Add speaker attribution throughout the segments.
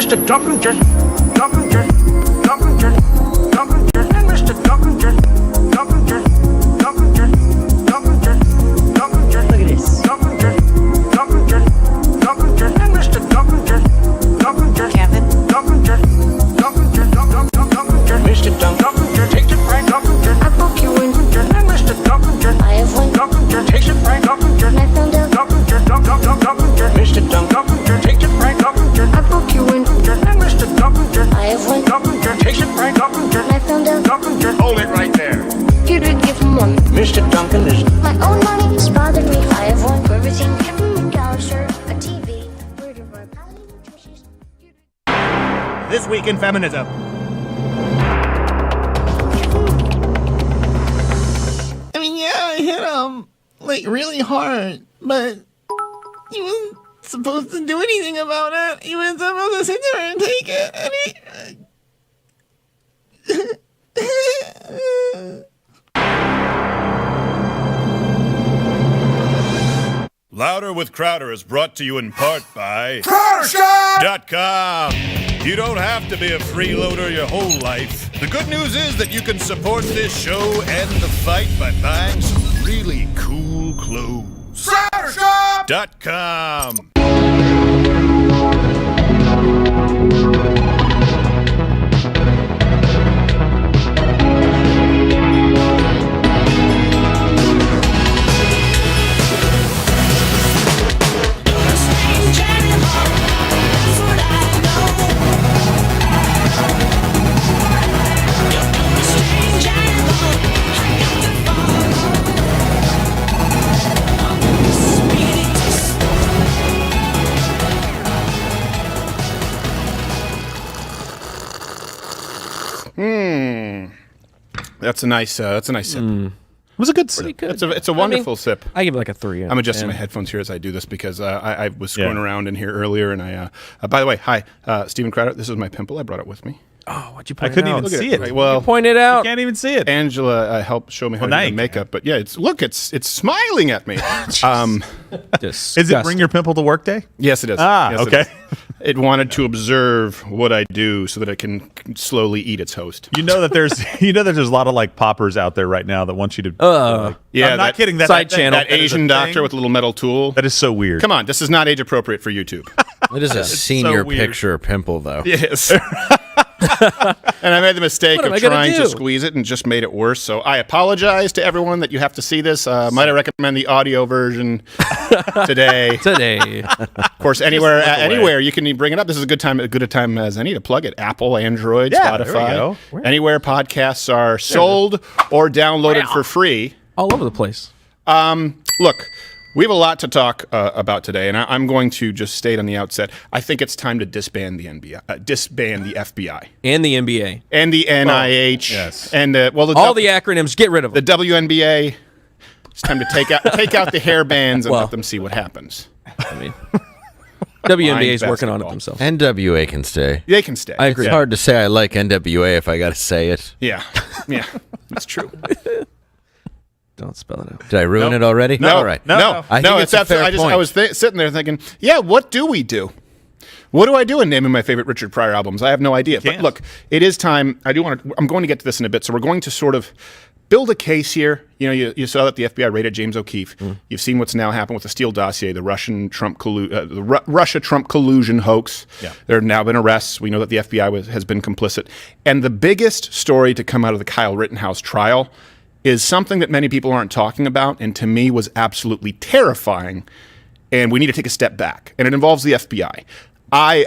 Speaker 1: Mr. Duncan just, Duncan just, Duncan just, Duncan just, and Mr. Duncan just, Duncan just, Duncan just, Duncan just, Duncan just.
Speaker 2: Look at this.
Speaker 1: Duncan just, Duncan just, Duncan just, and Mr. Duncan just, Duncan just,
Speaker 2: Kevin.
Speaker 1: Duncan just, Duncan just, Duncan just, Mr. Duncan just, takes it right, Duncan just, I book you in, and Mr. Duncan just, I have one, Duncan just, takes it right, Duncan just, I found out, Duncan just, Duncan just, Mr. Duncan just, takes it right, Duncan just, I book you in, and Mr. Duncan just, I have one, Duncan just, takes it right, Duncan just, I found out, Duncan just, hold it right there.
Speaker 2: You did give him one.
Speaker 1: Mr. Duncan is
Speaker 2: My own money is bothering me. I have one for everything. Give him a dollar shirt, a TV. Where do I buy nutritious?
Speaker 3: This week in feminism.
Speaker 4: I mean, yeah, I hit him, like, really hard, but he wasn't supposed to do anything about it. He was supposed to sit there and take it, and he...
Speaker 5: Louder with Crowder is brought to you in part by CrowderShop.com. You don't have to be a freeloader your whole life. The good news is that you can support this show and the fight by buying some really cool clothes. CrowderShop.com.
Speaker 6: That's a nice sip.
Speaker 7: It was a good sip.
Speaker 6: It's a wonderful sip.
Speaker 7: I give it like a 3.
Speaker 6: I'm adjusting my headphones here as I do this because I was screwing around in here earlier, and I. By the way, hi, Stephen Crowder. This is my pimple. I brought it with me.
Speaker 7: Oh, why'd you
Speaker 3: I
Speaker 7: point
Speaker 3: couldn't
Speaker 7: it out?
Speaker 3: even see it.
Speaker 6: Right, well,
Speaker 7: Point it out.
Speaker 3: You can't even see it.
Speaker 6: Angela helped show me how to do the makeup, but yeah, it's smiling at me.
Speaker 7: Is
Speaker 3: Is it Bring Your Pimple to Work Day?
Speaker 6: Yes, it is.
Speaker 3: Ah,
Speaker 6: Yes,
Speaker 3: okay.
Speaker 6: It wanted to observe what I do so that it can slowly eat its host.
Speaker 3: You know that there's a lot of like poppers out there right now that want you to.
Speaker 6: Yeah,
Speaker 3: I'm not kidding. That
Speaker 7: side
Speaker 3: that-
Speaker 7: channel.
Speaker 6: That Asian doctor with a little metal tool.
Speaker 3: That is so weird.
Speaker 6: Come on, this is not age appropriate for YouTube.
Speaker 8: It is a senior
Speaker 3: weird.
Speaker 8: picture pimple, though.
Speaker 6: Yes. And I made the mistake
Speaker 7: What am
Speaker 6: of
Speaker 7: I gonna
Speaker 6: trying
Speaker 7: do?
Speaker 6: to squeeze it and just made it worse. So I apologize to everyone that you have to see this. Might I recommend the audio version today?
Speaker 7: Today.
Speaker 6: Of course, anywhere you can bring it up. This is a good time as any to plug it. Apple, Android,
Speaker 3: Yeah, there we
Speaker 6: Spotify,
Speaker 3: go.
Speaker 6: anywhere podcasts are sold or downloaded for free.
Speaker 7: All over the place.
Speaker 6: Look, we have a lot to talk about today, and I'm going to just state on the outset, I think it's time to disband the disband the FBI.
Speaker 7: And the NBA.
Speaker 6: And the NIH.
Speaker 3: yes.
Speaker 6: And,
Speaker 7: All the acronyms, get rid of
Speaker 6: the
Speaker 7: them.
Speaker 6: WNBA. It's time to take out the hair bands and let them see what happens.
Speaker 7: I mean, WNBA is
Speaker 6: Fine
Speaker 7: working on it
Speaker 6: basketball.
Speaker 7: themselves.
Speaker 8: NWA can stay.
Speaker 6: They can stay.
Speaker 7: I agree.
Speaker 8: It's hard to say I like NWA if I got to say it.
Speaker 6: Yeah. Yeah. That's true.
Speaker 7: Don't spell it out.
Speaker 8: Did I ruin it already?
Speaker 6: No.
Speaker 8: All right.
Speaker 6: No.
Speaker 8: I think it's a fair point.
Speaker 6: I was sitting there thinking, yeah, what do we do? What do I do in naming my favorite Richard Pryor albums? I have no idea. But look, it is time. I'm going to get to this in a bit. So we're going to sort of build a case here. You know, you saw that the FBI raided James O'Keefe. You've seen what's now happened with the Steele Dossier, the Russia-Trump collusion hoax.
Speaker 3: Yeah.
Speaker 6: There have now been arrests. We know that the FBI has been complicit. And the biggest story to come out of the Kyle Rittenhouse trial is something that many people aren't talking about, and to me was absolutely terrifying. And we need to take a step back. And it involves the FBI. I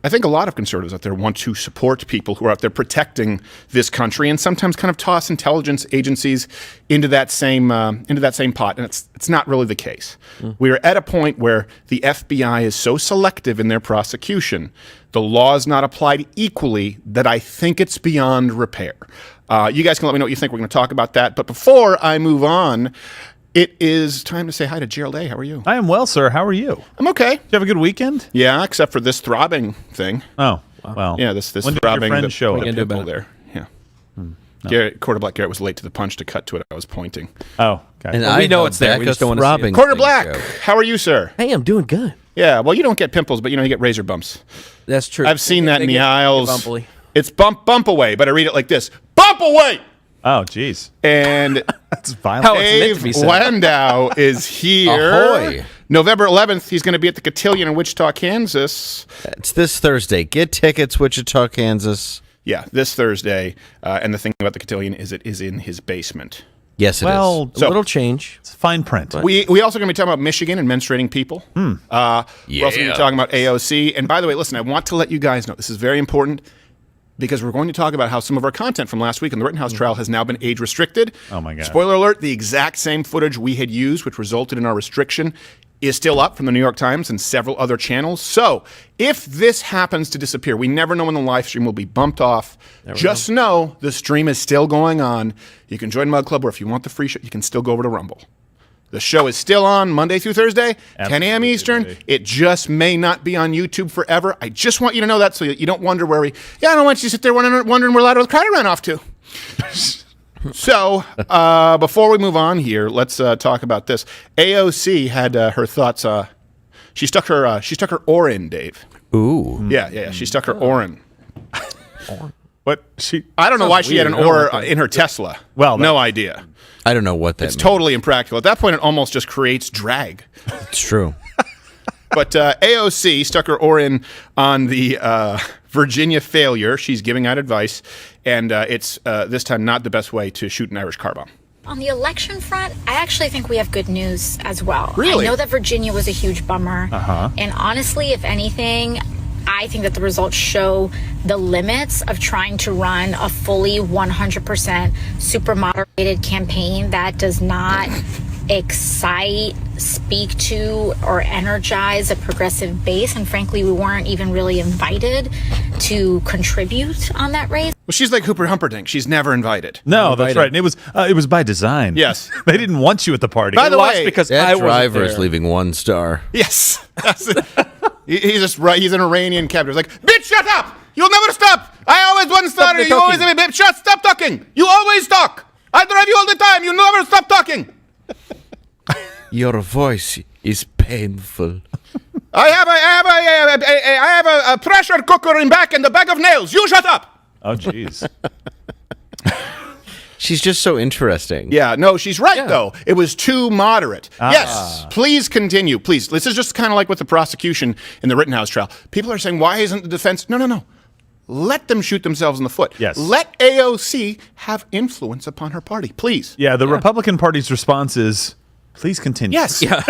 Speaker 6: think a lot of conservatives out there want to support people who are out there protecting this country, and sometimes kind of toss intelligence agencies into that same pot. And it's not really the case. We are at a point where the FBI is so selective in their prosecution, the law is not applied equally, that I think it's beyond repair. You guys can let me know what you think. We're going to talk about that. But before I move on, it is time to say hi to Gerald A. How are you?
Speaker 3: I am well, sir. How are you?
Speaker 6: I'm okay.
Speaker 3: Did you have a good weekend?
Speaker 6: Yeah, except for this throbbing thing.
Speaker 3: Oh, well.
Speaker 6: Yeah, this
Speaker 3: When did your
Speaker 6: throbbing.
Speaker 3: friend show up?
Speaker 6: The pimple there. Yeah. Garrett, Quarter Black Garrett was late to the punch to cut to it. I was pointing.
Speaker 3: Oh, okay.
Speaker 8: And
Speaker 7: Well, we know it's there. We just don't want to see it.
Speaker 6: Quarter Black, how are you, sir?
Speaker 9: Hey, I'm doing good.
Speaker 6: Yeah, well, you don't get pimples, but you get razor bumps.
Speaker 7: That's true.
Speaker 6: I've seen that in
Speaker 7: They
Speaker 6: the
Speaker 7: get
Speaker 6: aisles.
Speaker 7: bumpily.
Speaker 6: It's bump away, but I read it like this: bump away.
Speaker 3: Oh, jeez.
Speaker 6: And
Speaker 3: That's violent.
Speaker 7: How it's meant to
Speaker 6: Dave
Speaker 7: be said.
Speaker 6: Landau is here.
Speaker 8: Ahoy.
Speaker 6: November 11th, he's going to be at the Cotillion in Wichita, Kansas.
Speaker 8: It's this Thursday. Get tickets, Wichita, Kansas.
Speaker 6: Yeah, this Thursday. And the thing about the Cotillion is it is in his basement.
Speaker 8: Yes, it is.
Speaker 3: Well,
Speaker 7: A little change.
Speaker 3: it's fine print.
Speaker 6: We also going to be talking about Michigan and menstruating people. We're also going to be talking about AOC. And by the way, listen, I want to let you guys know, this is very important, because we're going to talk about how some of our content from last week in the Rittenhouse trial has now been age restricted.
Speaker 3: Oh, my God.
Speaker 6: Spoiler alert, the exact same footage we had used, which resulted in our restriction, is still up from the New York Times and several other channels. So if this happens to disappear, we never know when the live stream will be bumped off. Just know the stream is still going on. You can join Mug Club, or if you want the free show, you can still go over to Rumble. The show is still on Monday through Thursday, 10 a.m. Eastern. It just may not be on YouTube forever. I just want you to know that so that you don't wonder where I don't want you to sit there wondering where Louder with Crowder ran off to. So, before we move on here, let's talk about this. AOC had her thoughts. She stuck her oar in, Dave.
Speaker 8: Ooh.
Speaker 6: Yeah. She stuck her oar in.
Speaker 3: What?
Speaker 6: I don't know why she had an
Speaker 3: weird.
Speaker 6: oar in her Tesla.
Speaker 3: Well,
Speaker 6: no idea.
Speaker 8: I don't know what that
Speaker 6: It's
Speaker 8: means.
Speaker 6: totally impractical. At that point, it almost just creates drag.
Speaker 8: It's true.
Speaker 6: But AOC stuck her oar in on the Virginia failure. She's giving out advice, and it's this time not the best way to shoot an Irish car bomb.
Speaker 9: On the election front, I actually think we have good news as well.
Speaker 6: Really?
Speaker 9: I know that Virginia was a huge bummer. And honestly, if anything, I think that the results show the limits of trying to run a fully 100% super moderated campaign that does not excite, speak to, or energize a progressive base. And frankly, we weren't even really invited to contribute on that race.
Speaker 6: Well, she's like Hooper Humperdinck. She's never invited.
Speaker 3: No, that's right. And it was by design.
Speaker 6: Yes.
Speaker 3: They didn't want you at the party.
Speaker 6: By the way,
Speaker 7: because
Speaker 8: That
Speaker 7: I wasn't
Speaker 8: driver is
Speaker 7: there.
Speaker 8: leaving 1 star.
Speaker 6: yes. That's it. He's just right. He's an Iranian captain. He's like, bitch, shut up! You'll never stop! I always one star. You always say, bitch, stop talking! You always talk! I drive you all the time. You never stop talking!
Speaker 8: Your voice is painful.
Speaker 6: I have a pressure cooker in back and a bag of nails. You shut up!
Speaker 3: Oh, jeez.
Speaker 8: She's just so interesting.
Speaker 6: Yeah, no, she's right, though. It was too moderate. Yes, please continue. Please. This is just kind of like with the prosecution in the Rittenhouse trial. People are saying, why isn't the defense? No. Let them shoot themselves in the foot.
Speaker 3: Yes.
Speaker 6: Let AOC have influence upon her party, please.
Speaker 3: Yeah, the Republican Party's response is, please continue.
Speaker 6: Yes.
Speaker 7: Yeah.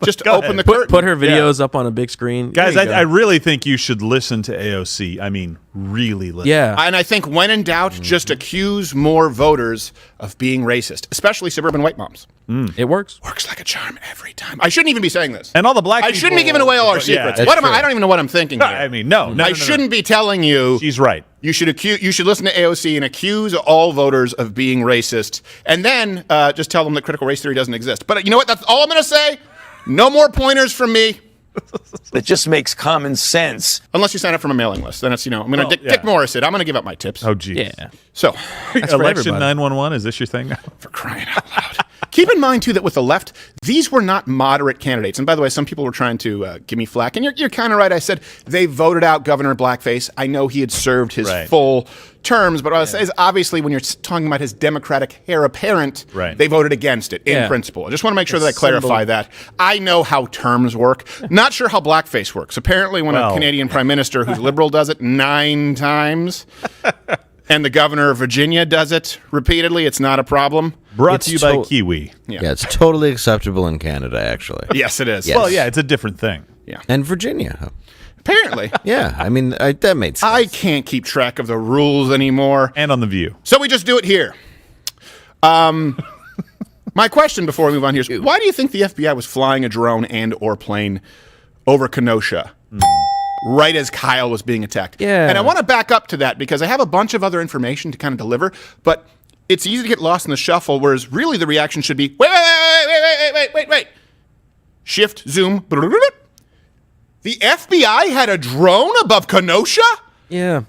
Speaker 6: Just
Speaker 3: Go
Speaker 6: open
Speaker 3: ahead.
Speaker 6: the curtain.
Speaker 7: Put her videos up on a big screen.
Speaker 3: Guys,
Speaker 7: There you go.
Speaker 3: I really think you should listen to AOC. I mean, really listen.
Speaker 7: Yeah.
Speaker 6: And I think when in doubt, just accuse more voters of being racist, especially suburban white moms.
Speaker 7: It works.
Speaker 6: Works like a charm every time. I shouldn't even be saying this.
Speaker 3: And all the black
Speaker 6: I
Speaker 3: people.
Speaker 6: shouldn't be giving away all our
Speaker 3: Yeah,
Speaker 6: secrets.
Speaker 3: that's
Speaker 6: What am I?
Speaker 8: true.
Speaker 6: I don't even know what I'm thinking
Speaker 3: No,
Speaker 6: here.
Speaker 3: I mean, no.
Speaker 6: I shouldn't be telling you.
Speaker 3: She's right.
Speaker 6: You should listen to AOC and accuse all voters of being racist, and then just tell them that critical race theory doesn't exist. But you know what? That's all I'm going to say. No more pointers from me.
Speaker 10: That just makes common sense.
Speaker 6: Unless you sign up for my mailing list, then it's I'm going to Dick Morris it. I'm going to give up my tips.
Speaker 3: Oh, geez.
Speaker 7: Yeah.
Speaker 6: So,
Speaker 7: for
Speaker 3: Election
Speaker 7: everybody.
Speaker 3: 911, is this your thing now?
Speaker 6: for crying out loud. Keep in mind, too, that with the left, these were not moderate candidates. And by the way, some people were trying to give me flack. And you're kind of right. I said they voted out Governor Blackface. I know he had served his full terms. But what I was saying is, obviously, when you're talking about his Democratic heir apparent, they voted against it in principle. I just want to make sure that I clarify that. I know how terms work. Not sure how blackface works. Apparently, when a Canadian prime minister who's liberal does it 9 times... and the governor of Virginia does it repeatedly, it's not a problem.
Speaker 3: Brought to you by Kiwi.
Speaker 8: Yeah, it's totally acceptable in Canada, actually.
Speaker 6: Yes, it is.
Speaker 8: Yes.
Speaker 3: Well, yeah, it's a different thing.
Speaker 6: Yeah.
Speaker 8: And Virginia.
Speaker 6: Apparently.
Speaker 8: Yeah, I mean, that made sense.
Speaker 6: I can't keep track of the rules anymore.
Speaker 3: And on The View.
Speaker 6: So we just do it here. My question before we move on here is, why do you think the FBI was flying a drone and or plane over Kenosha right as Kyle was being attacked?
Speaker 7: Yeah.
Speaker 6: And I want to back up to that because I have a bunch of other information to kind of deliver, but it's easy to get lost in the shuffle, whereas really the reaction should be, wait. Shift, zoom. The FBI had a drone above Kenosha?
Speaker 7: Yeah.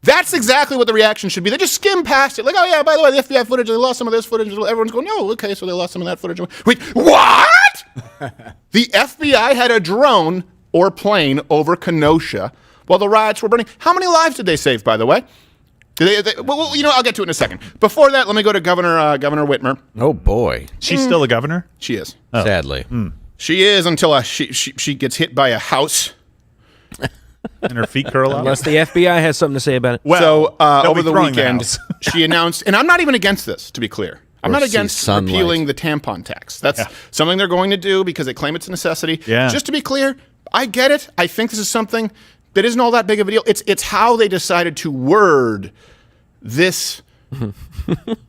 Speaker 6: That's exactly what the reaction should be. They just skim past it. Like, oh, yeah, by the way, the FBI footage, they lost some of this footage. Everyone's going, oh, okay, so they lost some of that footage. Wait, what? The FBI had a drone or plane over Kenosha while the riots were burning. How many lives did they save, by the way? Well, I'll get to it in a second. Before that, let me go to Governor Whitmer.
Speaker 8: Oh, boy.
Speaker 3: She's still a governor?
Speaker 6: She is.
Speaker 8: Sadly.
Speaker 6: She is until she gets hit by a house.
Speaker 3: And her feet curl up?
Speaker 7: Unless the FBI has something to say about it.
Speaker 6: Well,
Speaker 3: they'll
Speaker 6: over
Speaker 3: be
Speaker 6: the
Speaker 3: throwing the
Speaker 6: weekend,
Speaker 3: house.
Speaker 6: she announced, and I'm not even against this, to be clear. I'm
Speaker 8: Or
Speaker 6: not
Speaker 8: see
Speaker 6: against
Speaker 8: sunlight.
Speaker 6: repealing the tampon tax. That's something they're going to do because they claim it's a necessity.
Speaker 3: Yeah.
Speaker 6: Just to be clear, I get it. I think this is something that isn't all that big of a deal. It's how they decided to word this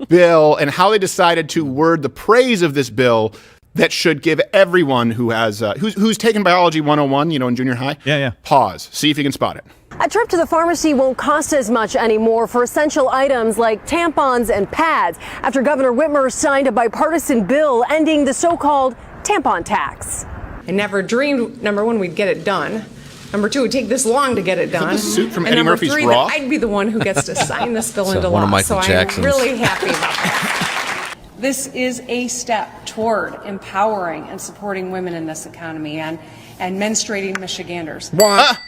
Speaker 6: bill and how they decided to word the praise of this bill that should give everyone who has who's taken biology 101, in junior high, pause. See if you can spot it.
Speaker 11: A trip to the pharmacy won't cost as much anymore for essential items like tampons and pads after Governor Whitmer signed a bipartisan bill ending the so-called tampon tax.
Speaker 12: I never dreamed, number one, we'd get it done. Number two, it'd take this long to get it done.
Speaker 6: Is that the suit from
Speaker 12: and
Speaker 6: Eddie
Speaker 12: number
Speaker 6: Murphy's
Speaker 12: three,
Speaker 6: Raw?
Speaker 12: that I'd be the one who gets to sign this bill into
Speaker 8: one
Speaker 12: law.
Speaker 8: of Michael
Speaker 12: so
Speaker 8: Jackson's.
Speaker 12: I'm really happy about that.
Speaker 13: This is a step toward empowering and supporting women in this economy and menstruating Michiganders.
Speaker 6: What?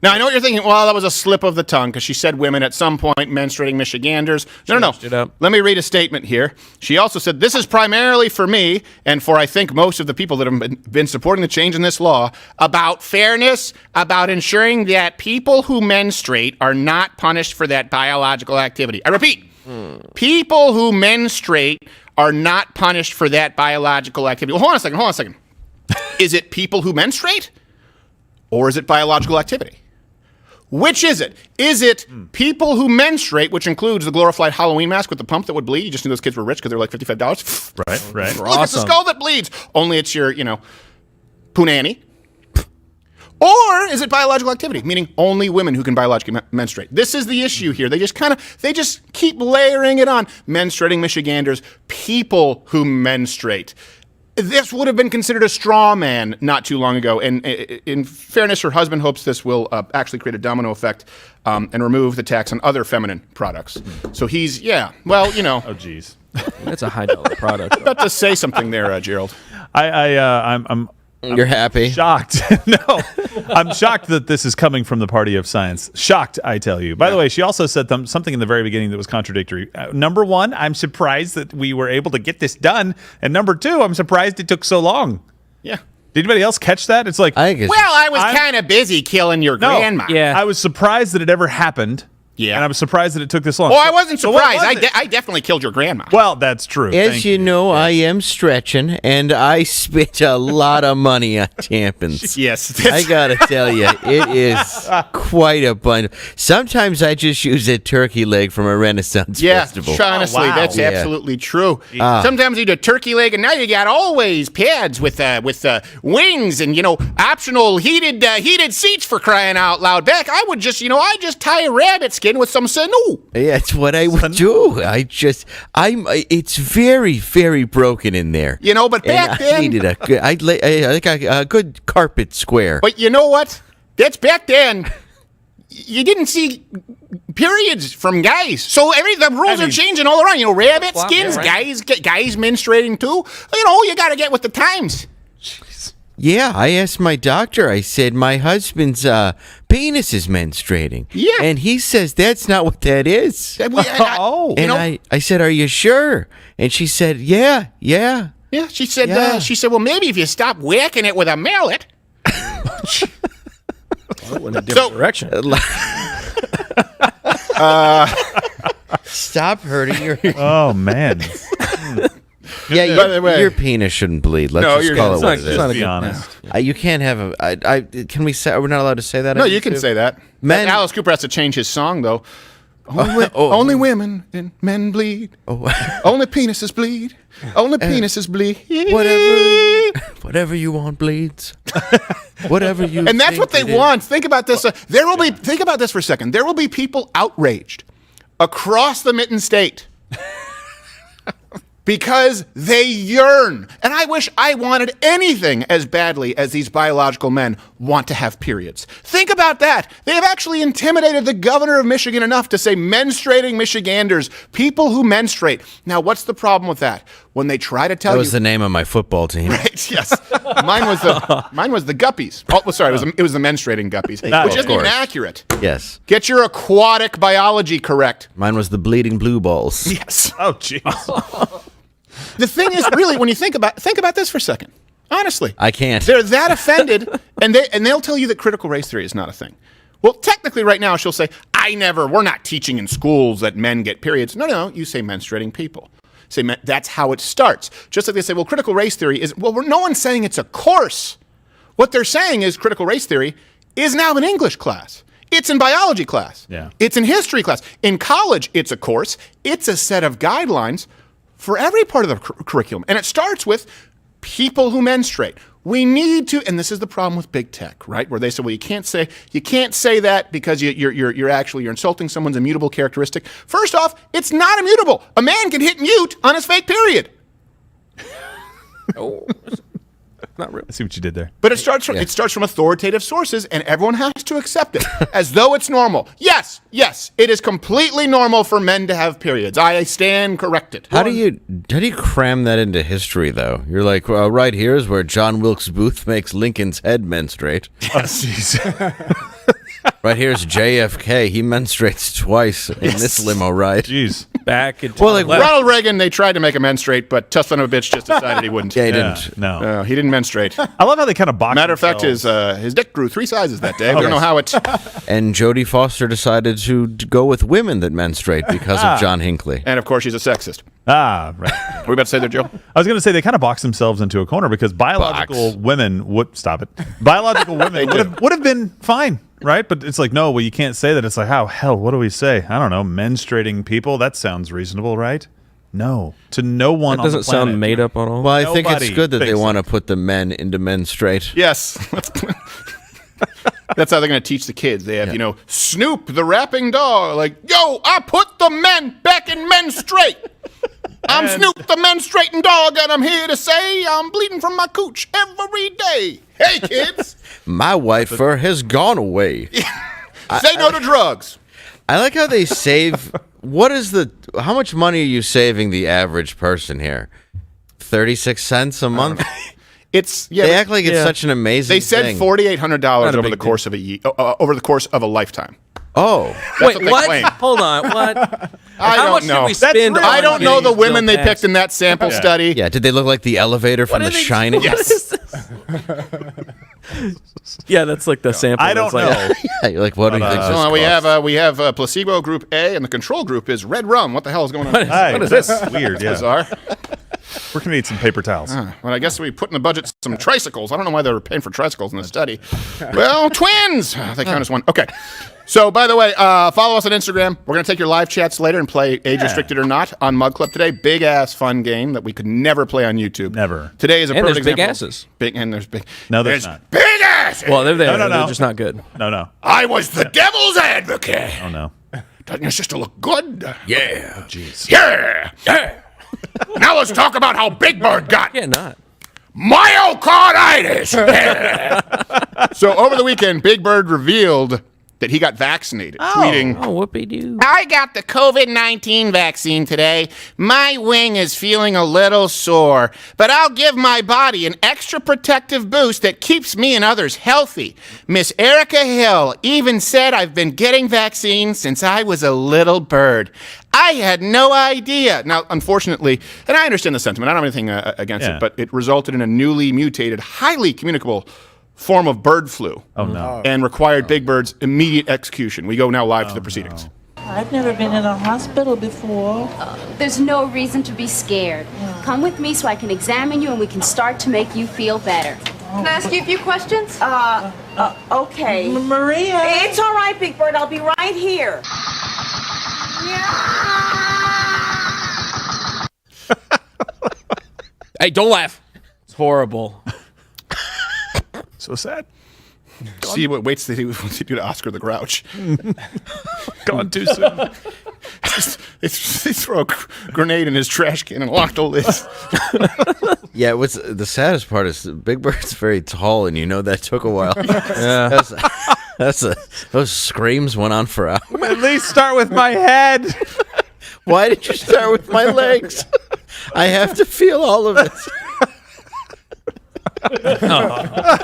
Speaker 6: Now, I know what you're thinking. Well, that was a slip of the tongue because she said women at some point, menstruating Michiganders. No. Let me read a statement here. She also said, this is primarily for me and for, I think, most of the people that have been supporting the change in this law about fairness, about ensuring that people who menstruate are not punished for that biological activity. I repeat, people who menstruate are not punished for that biological activity. Well, hold on a second. Is it people who menstruate or is it biological activity? Which is it? Is it people who menstruate, which includes the glorified Halloween mask with the pump that would bleed? You just knew those kids were rich because they were like $55.
Speaker 3: Right.
Speaker 6: Look, it's the skull that bleeds. Only it's your, punani. Or is it biological activity, meaning only women who can biologically menstruate? This is the issue here. They just keep layering it on. Menstruating Michiganders, people who menstruate. This would have been considered a straw man not too long ago. And in fairness, her husband hopes this will actually create a domino effect and remove the tax on other feminine products. So he's,
Speaker 3: Oh, geez.
Speaker 7: That's a $high product.
Speaker 6: About to say something there, Gerald.
Speaker 3: I'm
Speaker 8: You're happy?
Speaker 3: Shocked. No, I'm shocked that this is coming from the party of science. Shocked, I tell you. By the way, she also said something in the very beginning that was contradictory. Number one, I'm surprised that we were able to get this done. And number two, I'm surprised it took so long.
Speaker 6: Yeah.
Speaker 3: Did anybody else catch that? It's like,
Speaker 6: I was kind of busy killing your grandma.
Speaker 3: I was surprised that it ever happened. Yeah. And I was surprised that it took this long.
Speaker 6: Well, I wasn't
Speaker 3: So what
Speaker 6: surprised.
Speaker 3: was it?
Speaker 6: I definitely killed your grandma.
Speaker 3: Well, that's true.
Speaker 8: As you know, I am stretching, and I spent a lot of money on tampons.
Speaker 6: Yes.
Speaker 8: I gotta tell you, it is quite a bunch. Sometimes I just use a turkey leg from a Renaissance festival.
Speaker 6: Yeah, honestly, that's absolutely true. Sometimes you do a turkey leg, and now you got always pads with wings and optional heated seats for crying out loud. Back, I would just I just tie a rabbit skin with some sinew.
Speaker 8: Yeah, that's what I would do. It's very, very broken in there.
Speaker 6: But back then
Speaker 8: I needed a good carpet square.
Speaker 6: But you know what? That's back then. You didn't see periods from guys, so the rules are changing all around. Rabbit skins, guys menstruating too. You got to get with the times.
Speaker 8: Yeah, I asked my doctor. I said, my husband's penis is menstruating.
Speaker 6: Yeah.
Speaker 8: And he says, that's not what that is. I said, are you sure? And she said, yeah.
Speaker 6: Yeah, she said, well, maybe if you stop whacking it with a mallet.
Speaker 7: In a different direction.
Speaker 8: Stop hurting your...
Speaker 3: Oh, man.
Speaker 8: Yeah,
Speaker 6: By the way,
Speaker 8: your penis shouldn't bleed. Let's just call it what it is.
Speaker 3: Let's be honest.
Speaker 8: You can't have can we say, we're not allowed to say that?
Speaker 6: No, you can say that. Alice Cooper has to change his song, though. Only women and men bleed. Only penises bleed. Only penises bleed.
Speaker 8: Whatever you want bleeds. Whatever you
Speaker 6: And that's what they want. Think about this. Think about this for a second. There will be people outraged across the Mitten State because they yearn. And I wish I wanted anything as badly as these biological men want to have periods. Think about that. They have actually intimidated the governor of Michigan enough to say menstruating Michiganders, people who menstruate. Now, what's the problem with that? when they try to tell
Speaker 8: That
Speaker 6: you.
Speaker 8: was the name of my football team.
Speaker 6: Right, yes. Mine was the Guppies. Oh, sorry, it was the menstruating Guppies, which isn't even accurate.
Speaker 8: Yes.
Speaker 6: Get your aquatic biology correct.
Speaker 8: Mine was the bleeding blue balls.
Speaker 6: Yes.
Speaker 3: Oh, jeez.
Speaker 6: The thing is, really, when you think about this for a second, honestly,
Speaker 8: I can't.
Speaker 6: They're that offended, and they'll tell you that critical race theory is not a thing. Well, technically, right now, she'll say, we're not teaching in schools that men get periods. No, you say menstruating people. Say that's how it starts. Just like they say, well, critical race theory is, well, no one's saying it's a course. What they're saying is critical race theory is now an English class. It's in biology class.
Speaker 3: Yeah.
Speaker 6: It's in history class. In college, it's a course. It's a set of guidelines for every part of the curriculum. And it starts with people who menstruate. We need to, and this is the problem with big tech, right? Where they say, well, you can't say that because you're insulting someone's immutable characteristic. First off, it's not immutable. A man can hit mute on his fake period.
Speaker 7: Oh, not real.
Speaker 3: I see what you did there.
Speaker 6: But it starts from authoritative sources, and everyone has to accept it as though it's normal. Yes, it is completely normal for men to have periods. I stand corrected.
Speaker 8: How do you cram that into history, though? You're like, well, right here is where John Wilkes Booth makes Lincoln's head menstruate.
Speaker 3: Oh, jeez.
Speaker 8: Right here's JFK. He menstruates twice in this limo ride.
Speaker 3: Jeez.
Speaker 7: Back into
Speaker 6: Ronald Reagan, they tried to make him menstruate, but tough son of a bitch just decided he wouldn't.
Speaker 8: Yeah, he didn't.
Speaker 3: No.
Speaker 6: He didn't menstruate.
Speaker 3: I love how they kind of box
Speaker 6: Matter of fact, his dick grew 3 sizes that day. We don't know how it.
Speaker 8: And Jodie Foster decided to go with women that menstruate because of John Hinckley.
Speaker 6: And of course, she's a sexist.
Speaker 3: Ah, right.
Speaker 6: What are we about to say there, Joe?
Speaker 3: I was going to say they kind of box themselves into a corner because biological women would stop it. Biological women would have been fine, right? But it's like, no, well, you can't say that. It's like, how hell? What do we say? I don't know. Menstruating people. That sounds reasonable, right? No, to no one.
Speaker 7: That doesn't sound made up at all.
Speaker 8: Well, I think it's good that they want to put the men into menstruate.
Speaker 6: Yes. That's how they're going to teach the kids. They have, Snoop the rapping dog. Like, yo, I put the men back in menstruate. I'm Snoop the menstruating dog, and I'm here to say I'm bleeding from my cooch every day. Hey, kids.
Speaker 8: My white fur has gone away.
Speaker 6: Say no to drugs.
Speaker 8: I like how they save. How much money are you saving the average person here? 36 cents a month? They act like it's such an amazing
Speaker 6: They said
Speaker 8: thing.
Speaker 6: $4,800 over the course of a year, over the course of a lifetime.
Speaker 8: Oh.
Speaker 6: That's what they claim.
Speaker 7: Hold on. What?
Speaker 6: I
Speaker 7: How
Speaker 6: don't
Speaker 7: much
Speaker 6: know.
Speaker 7: should we spend
Speaker 6: I
Speaker 7: on
Speaker 6: don't know the
Speaker 7: these
Speaker 6: women they
Speaker 7: bill
Speaker 6: picked in that sample study.
Speaker 8: Yeah, did they look like the elevator from The Shining?
Speaker 6: Yes.
Speaker 7: Yeah, that's like the sample.
Speaker 3: I don't know.
Speaker 8: Yeah, you're like, what do you think this
Speaker 6: we have placebo group A, and the control group is red rum. What the hell is going on?
Speaker 7: What is this?
Speaker 3: Weird, yeah.
Speaker 6: Bizarre.
Speaker 3: We're going to need some paper towels.
Speaker 6: Well, I guess we put in the budget some tricycles. I don't know why they were paying for tricycles in the study. Well, twins. They count as one. Okay. So, by the way, follow us on Instagram. We're going to take your live chats later and play Age Restricted or Not on Mug Club today. Big ass fun game that we could never play on YouTube.
Speaker 3: Never.
Speaker 6: Today is a
Speaker 7: And
Speaker 6: perfect
Speaker 7: there's big
Speaker 6: example.
Speaker 7: asses.
Speaker 6: And there's big.
Speaker 3: No, there's not.
Speaker 6: Big asses.
Speaker 7: Well, they're there.
Speaker 3: No.
Speaker 7: They're just not good.
Speaker 3: No.
Speaker 6: I was the devil's advocate.
Speaker 3: Oh, no.
Speaker 6: Doesn't your sister look good?
Speaker 3: Yeah. Jeez.
Speaker 6: Yeah. Now let's talk about how Big Bird got.
Speaker 7: Yeah, not.
Speaker 6: Myocarditis. So over the weekend, Big Bird revealed that he got vaccinated, tweeting,
Speaker 7: Oh, whoopee-doo.
Speaker 4: I got the COVID-19 vaccine today. My wing is feeling a little sore, but I'll give my body an extra protective boost that keeps me and others healthy. Miss Erica Hill even said I've been getting vaccines since I was a little bird. I had no idea. Now, unfortunately, and I understand the sentiment, I don't have anything against it, but it resulted in a newly mutated, highly communicable form of bird flu.
Speaker 3: Oh, no.
Speaker 6: And required Big Bird's immediate execution. We go now live to the proceedings.
Speaker 14: No. I've never been in a hospital before.
Speaker 15: There's no reason to be scared. Come with me so I can examine you and we can start to make you feel better.
Speaker 12: Can I ask you a few questions?
Speaker 14: Okay. Maria.
Speaker 16: It's all right, Big Bird. I'll be right here.
Speaker 7: Hey, don't laugh. It's horrible.
Speaker 3: So sad.
Speaker 6: See what waits to do to Oscar the Grouch.
Speaker 3: Gone too soon.
Speaker 6: They throw a grenade in his trash can and lock the lid.
Speaker 8: Yeah, what's the saddest part is Big Bird's very tall, and that took a while.
Speaker 7: Yeah.
Speaker 8: Those screams went on for hours.
Speaker 3: At least start with my head.
Speaker 8: Why did you start with my legs? I have to feel all of it.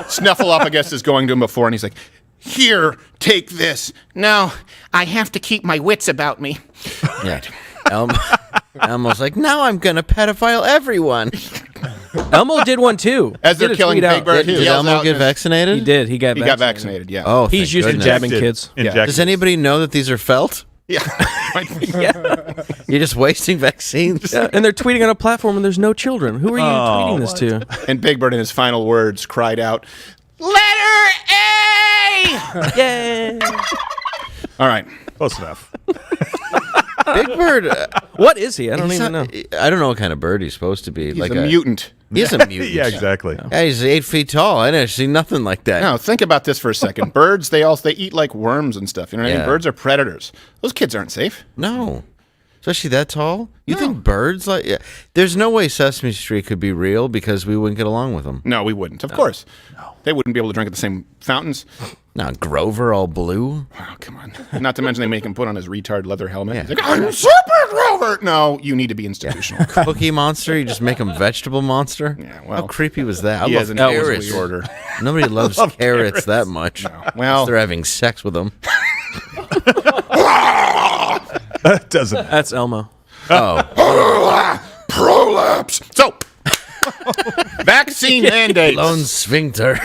Speaker 6: Snuffleupagus is going to him before, and he's like, "Here, take this."
Speaker 4: No, I have to keep my wits about me.
Speaker 8: Yeah. Elmo's like, now I'm going to pedophile everyone.
Speaker 7: Elmo did one too.
Speaker 6: As they're killing Big Bird,
Speaker 8: Did Elmo get vaccinated?
Speaker 7: He did. He got
Speaker 6: vaccinated, yeah.
Speaker 8: Oh,
Speaker 7: he's
Speaker 8: thank
Speaker 7: used to
Speaker 8: goodness.
Speaker 7: jabbing kids.
Speaker 8: Does anybody know that these are felt?
Speaker 6: Yeah.
Speaker 8: You're just wasting vaccines.
Speaker 7: Yeah, and they're tweeting on a platform and there's no children. Who are you tweeting this to?
Speaker 6: And Big Bird, in his final words, cried out,
Speaker 4: Letter A!
Speaker 7: Yay!
Speaker 6: All right.
Speaker 3: Close enough.
Speaker 8: Big Bird.
Speaker 7: What is he? I don't even know.
Speaker 8: I don't know what kind of bird he's supposed to be.
Speaker 6: He's a mutant.
Speaker 8: He is a mutant.
Speaker 3: Yeah, exactly.
Speaker 8: Yeah, he's 8 feet tall. I never seen nothing like that.
Speaker 6: No, think about this for a second. Birds, they eat like worms and stuff. You know what I mean?
Speaker 8: Yeah.
Speaker 6: Birds are predators. Those kids aren't safe.
Speaker 8: No. Especially that tall? You think birds like... Yeah. There's no way Sesame Street could be real because we wouldn't get along with them.
Speaker 6: No, we wouldn't. Of course. No. They wouldn't be able to drink at the same fountains.
Speaker 8: Now, Grover all blue?
Speaker 6: Oh, come on. Not to mention they make him put on his retard leather helmet. He's like, I'm Super Grover! No, you need to be institutional.
Speaker 8: Cookie Monster? You just make him Vegetable Monster?
Speaker 6: Yeah, well...
Speaker 8: How creepy was that? I
Speaker 6: He
Speaker 8: love
Speaker 6: has an
Speaker 8: carrots.
Speaker 6: disorder.
Speaker 8: Nobody loves carrots that much.
Speaker 6: No. Well...
Speaker 8: They're having sex with them.
Speaker 3: That doesn't.
Speaker 7: That's Elmo.
Speaker 8: Oh.
Speaker 6: Prolapse! So... vaccine mandate.
Speaker 8: Lone sphincter.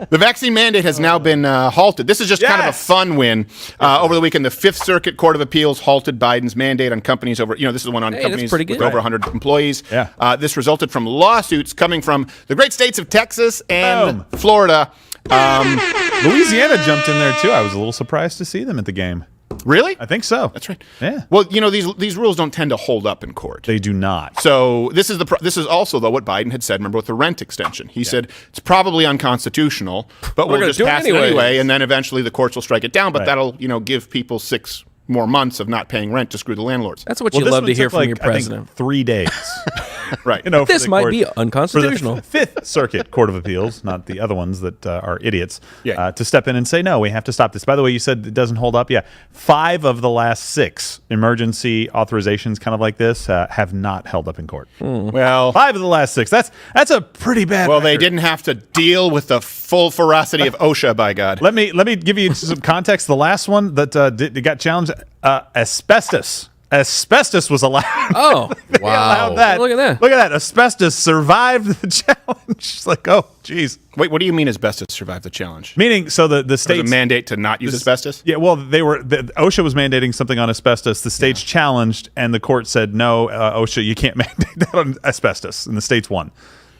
Speaker 6: The vaccine mandate has now been halted. This is just kind of a fun win. Over the weekend, the Fifth Circuit Court of Appeals halted Biden's mandate on companies over, this is one on companies with over 100 employees.
Speaker 3: Yeah.
Speaker 6: This resulted from lawsuits coming from the great states of Texas and Florida.
Speaker 3: Louisiana jumped in there too. I was a little surprised to see them at the game.
Speaker 6: Really?
Speaker 3: I think so.
Speaker 6: That's right.
Speaker 3: Yeah.
Speaker 6: Well, these rules don't tend to hold up in court.
Speaker 3: They do not.
Speaker 6: So this is also though what Biden had said. Remember with the rent extension, he said it's probably unconstitutional, but we'll just pass it anyway, and then eventually the courts will strike it down. But that'll give people 6 more months of not paying rent to screw the landlords.
Speaker 7: That's what you love to hear from your president.
Speaker 3: 3 days.
Speaker 6: Right.
Speaker 7: This might be unconstitutional.
Speaker 3: For the Fifth Circuit Court of Appeals, not the other ones that are idiots, to step in and say, no, we have to stop this. By the way, you said it doesn't hold up. Yeah. 5 of the last 6 emergency authorizations kind of like this have not held up in court.
Speaker 6: Well,
Speaker 3: 5 of the last 6. That's a pretty bad
Speaker 6: Well,
Speaker 3: record.
Speaker 6: they didn't have to deal with the full ferocity of OSHA, by God.
Speaker 3: Let me give you some context. The last one that got challenged, asbestos. Asbestos was allowed.
Speaker 7: Oh,
Speaker 3: They allowed that.
Speaker 7: Look at that.
Speaker 3: Look at that. Asbestos survived the challenge. It's like, oh, geez.
Speaker 6: Wait, what do you mean asbestos survived the challenge?
Speaker 3: Meaning, so the states
Speaker 6: There's a mandate to not use asbestos?
Speaker 3: Yeah, well, OSHA was mandating something on asbestos. The states challenged, and the court said, no, OSHA, you can't mandate that on asbestos, and the states won.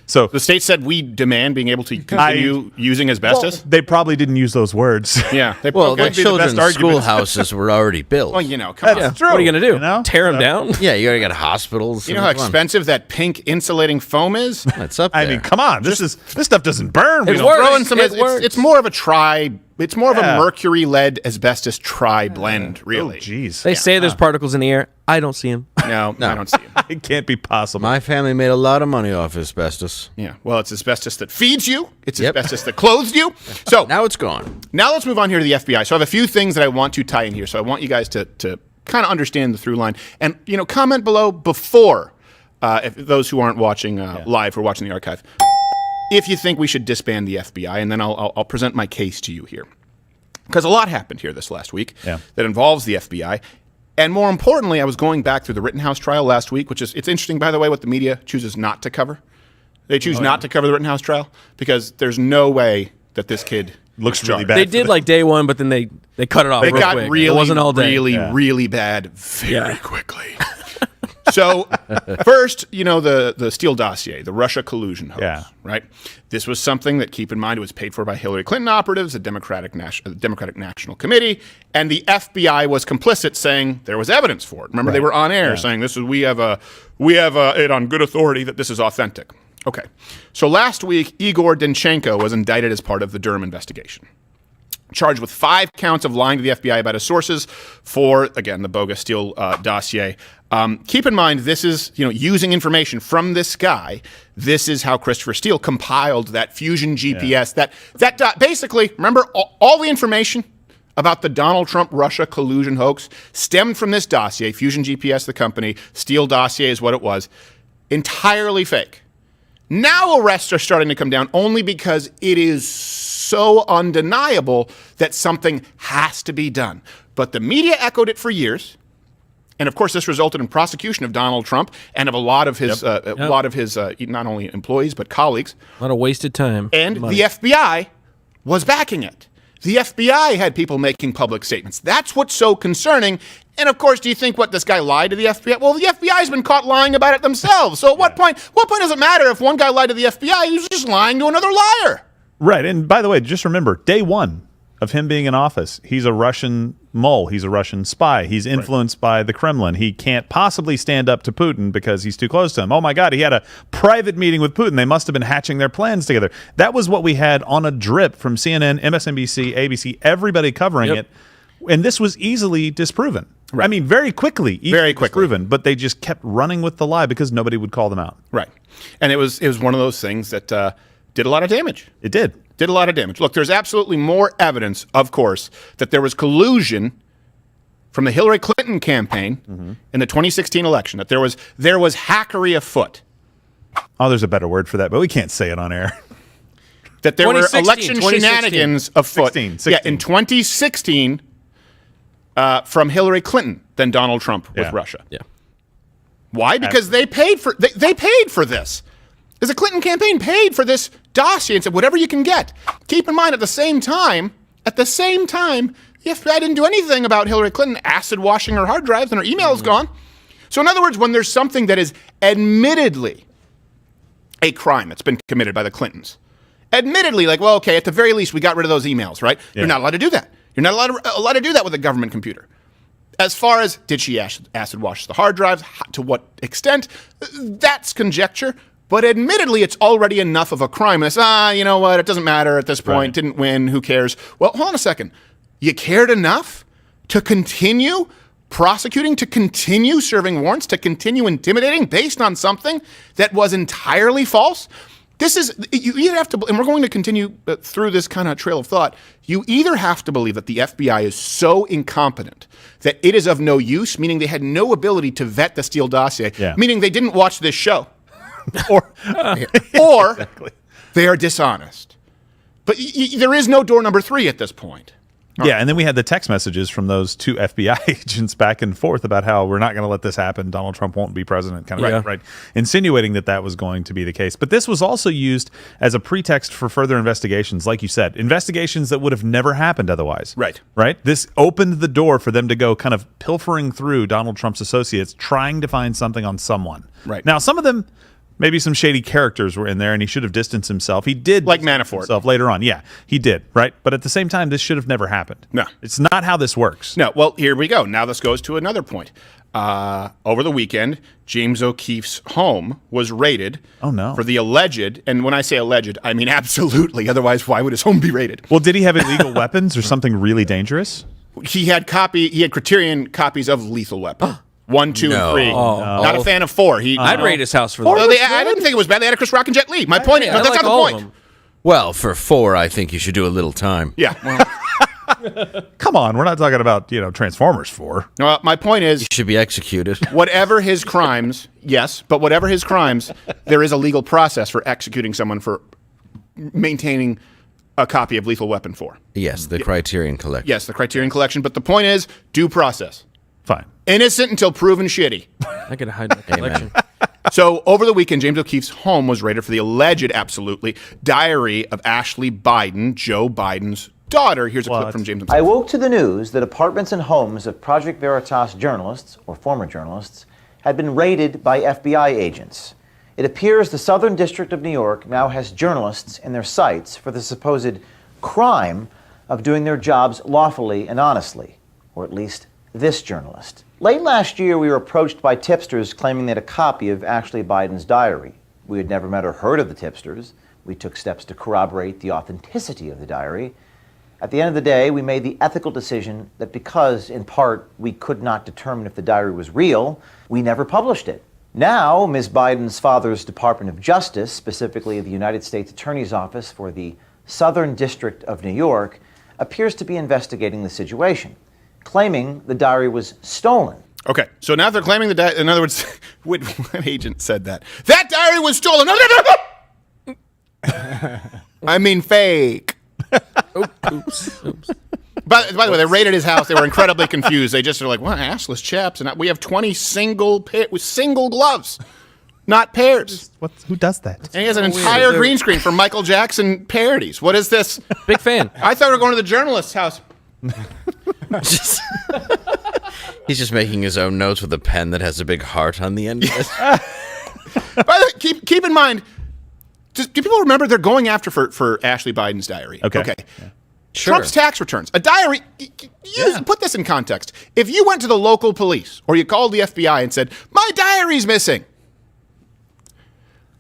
Speaker 3: So
Speaker 6: the state said we demand being able to continue using asbestos?
Speaker 3: Well, they probably didn't use those words.
Speaker 6: Yeah.
Speaker 8: The children's schoolhouses were already built.
Speaker 6: Well, come on.
Speaker 3: That's true.
Speaker 7: What are you going to do? Tear them down?
Speaker 8: Yeah, you already got hospitals.
Speaker 6: You know how expensive that pink insulating foam is?
Speaker 8: That's up there.
Speaker 3: I mean, come on. This stuff doesn't burn.
Speaker 7: It
Speaker 3: We
Speaker 7: works.
Speaker 3: don't throw in some.
Speaker 6: It's more of a it's more of a mercury-lead asbestos blend, really.
Speaker 3: Oh, jeez.
Speaker 7: They say there's particles in the air. I don't see them.
Speaker 6: No, I don't see them.
Speaker 3: It can't be possible.
Speaker 8: My family made a lot of money off asbestos.
Speaker 6: Yeah, well, it's asbestos that feeds you. It's asbestos that clothes you. So
Speaker 8: now it's gone.
Speaker 6: Now let's move on here to the FBI. So I have a few things that I want to tie in here. So I want you guys to kind of understand the through line. And, comment below before, if those who aren't watching live or watching the archive, if you think we should disband the FBI. And then I'll present my case to you here. Because a lot happened here this last week that involves the FBI. And more importantly, I was going back through the Rittenhouse trial last week, it's interesting, by the way, what the media chooses not to cover. They choose not to cover the Rittenhouse trial because there's no way that this kid
Speaker 3: looks really bad.
Speaker 7: They did like day one, but then they cut it off.
Speaker 6: They
Speaker 7: real
Speaker 6: got
Speaker 7: quick.
Speaker 6: really,
Speaker 7: it wasn't all day.
Speaker 6: really bad very quickly. So first, the Steele Dossier, the Russia collusion hoax, right? This was something that, keep in mind, it was paid for by Hillary Clinton operatives, the Democratic National Committee, and the FBI was complicit, saying there was evidence for it. Remember, they were on air saying we have it on good authority that this is authentic. Okay, so last week, Igor Danchenko was indicted as part of the Durham investigation. Charged with 5 counts of lying to the FBI about his sources for, again, the bogus Steele dossier. Keep in mind, this is, using information from this guy. This is how Christopher Steele compiled that Fusion GPS. That basically, remember, all the information about the Donald Trump Russia collusion hoax stemmed from this dossier, Fusion GPS, the company, Steele Dossier is what it was, entirely fake. Now arrests are starting to come down only because it is so undeniable that something has to be done. But the media echoed it for years. And of course, this resulted in prosecution of Donald Trump and of a lot of his, not only employees but colleagues.
Speaker 7: A lot of wasted time.
Speaker 6: And
Speaker 7: money.
Speaker 6: the FBI was backing it. The FBI had people making public statements. That's what's so concerning. And of course, do you think this guy lied to the FBI? Well, the FBI's been caught lying about it themselves. So at what point does it matter if one guy lied to the FBI? He was just lying to another liar.
Speaker 3: Right. And by the way, just remember, day one of him being in office, he's a Russian mole. He's a Russian spy. He's influenced by the Kremlin. He can't possibly stand up to Putin because he's too close to him. Oh, my God, he had a private meeting with Putin. They must have been hatching their plans together. That was what we had on a drip from CNN, MSNBC, ABC, everybody covering it. And this was easily disproven. Right. I mean, very quickly disproven, but they just kept running with the lie because nobody would call them out.
Speaker 6: Right. And it was one of those things that did a lot of damage.
Speaker 3: It did.
Speaker 6: Did a lot of damage. Look, there's absolutely more evidence, of course, that there was collusion from the Hillary Clinton campaign in the 2016 election, that there was hackery afoot.
Speaker 3: Oh, there's a better word for that, but we can't say it on air.
Speaker 6: That there were election shenanigans afoot. 16. Yeah, in 2016 from Hillary Clinton than Donald Trump with Russia.
Speaker 7: Yeah.
Speaker 6: Why? Because they paid for this. Because the Clinton campaign paid for this dossier and said, whatever you can get. Keep in mind, at the same time, the FBI didn't do anything about Hillary Clinton acid washing her hard drives and her email is gone. So in other words, when there's something that is admittedly a crime that's been committed by the Clintons, admittedly, at the very least, we got rid of those emails, right? Yeah. You're not allowed to do that. You're not allowed to do that with a government computer. As far as did she acid wash the hard drives, to what extent, that's conjecture. But admittedly, it's already enough of a crime. It's, you know what, it doesn't matter at this point, right. Didn't win, who cares? Well, hold on a second. You cared enough to continue prosecuting, to continue serving warrants, to continue intimidating based on something that was entirely false? This is, you either have to, and we're going to continue through this kind of trail of thought, you either have to believe that the FBI is so incompetent that it is of no use, meaning they had no ability to vet the Steele dossier, meaning they didn't watch this show. or exactly. They are dishonest. But there is no door number 3 at this point.
Speaker 3: Yeah, and then we had the text messages from those 2 FBI agents back and forth about how we're not going to let this happen. Donald Trump won't be president, kind of right, insinuating that was going to be the case. But this was also used as a pretext for further investigations, like you said, investigations that would have never happened otherwise. Right. This opened the door for them to go kind of pilfering through Donald Trump's associates, trying to find something on someone.
Speaker 6: Right.
Speaker 3: Now, some of them, maybe some shady characters were in there, and he should have distanced himself. He did,
Speaker 6: like Manafort,
Speaker 3: himself later on. Yeah, he did. Right, but at the same time, this should have never happened.
Speaker 6: No,
Speaker 3: it's not how this works.
Speaker 6: No. Well, here we go. Now this goes to another point. Over the weekend, James O'Keefe's home was raided.
Speaker 3: Oh no!
Speaker 6: For the alleged, and when I say alleged, I mean absolutely. Otherwise, why would his home be raided?
Speaker 3: Well, did he have illegal weapons or something really dangerous?
Speaker 6: He had Criterion copies of Lethal Weapon. 1, 2, and 3. Not a fan of 4.
Speaker 7: I'd raid his house for that.
Speaker 6: I didn't think it was bad. They had a Chris Rock and Jet Li. My point is, that's not the point.
Speaker 8: Well, for 4, I think you should do a little time.
Speaker 6: Yeah. Well.
Speaker 3: Come on, we're not talking about Transformers 4.
Speaker 6: No, my point is,
Speaker 8: he should be executed.
Speaker 6: Whatever his crimes, yes, but whatever his crimes, there is a legal process for executing someone for maintaining a copy of Lethal Weapon 4.
Speaker 8: Yes, the Criterion Collection.
Speaker 6: Yes, the Criterion Collection. But the point is, due process.
Speaker 3: Fine.
Speaker 6: Innocent until proven shitty.
Speaker 7: I could hide my collection.
Speaker 6: So over the weekend, James O'Keefe's home was raided for the alleged, absolutely, diary of Ashley Biden, Joe Biden's daughter. Here's a clip from James himself.
Speaker 17: I woke to the news that apartments and homes of Project Veritas journalists, or former journalists, had been raided by FBI agents. It appears the Southern District of New York now has journalists in their sights for the supposed crime of doing their jobs lawfully and honestly, or at least this journalist. Late last year, we were approached by tipsters claiming they had a copy of Ashley Biden's diary. We had never met or heard of the tipsters. We took steps to corroborate the authenticity of the diary. At the end of the day, we made the ethical decision that because, in part, we could not determine if the diary was real, we never published it. Now, Ms. Biden's father's Department of Justice, specifically the United States Attorney's Office for the Southern District of New York, appears to be investigating the situation, claiming the diary was stolen.
Speaker 6: Okay, so now they're claiming the diary. In other words, what agent said that? That diary was stolen. I mean, fake.
Speaker 7: Oops.
Speaker 6: By the way, they raided his house. They were incredibly confused. They just are like, "What, assless chaps?" And we have 20 single gloves, not pairs.
Speaker 3: Who does that?
Speaker 6: And he has an entire green screen for Michael Jackson parodies. What is this?
Speaker 7: Big fan.
Speaker 6: I thought we were going to the journalist's house.
Speaker 8: He's just making his own notes with a pen that has a big heart on the end of it.
Speaker 6: By the way, keep in mind, do people remember they're going after for Ashley Biden's diary?
Speaker 3: Okay.
Speaker 6: Yeah. Sure. Trump's tax returns. A diary, put this in context. If you went to the local police or you called the FBI and said, my diary's missing.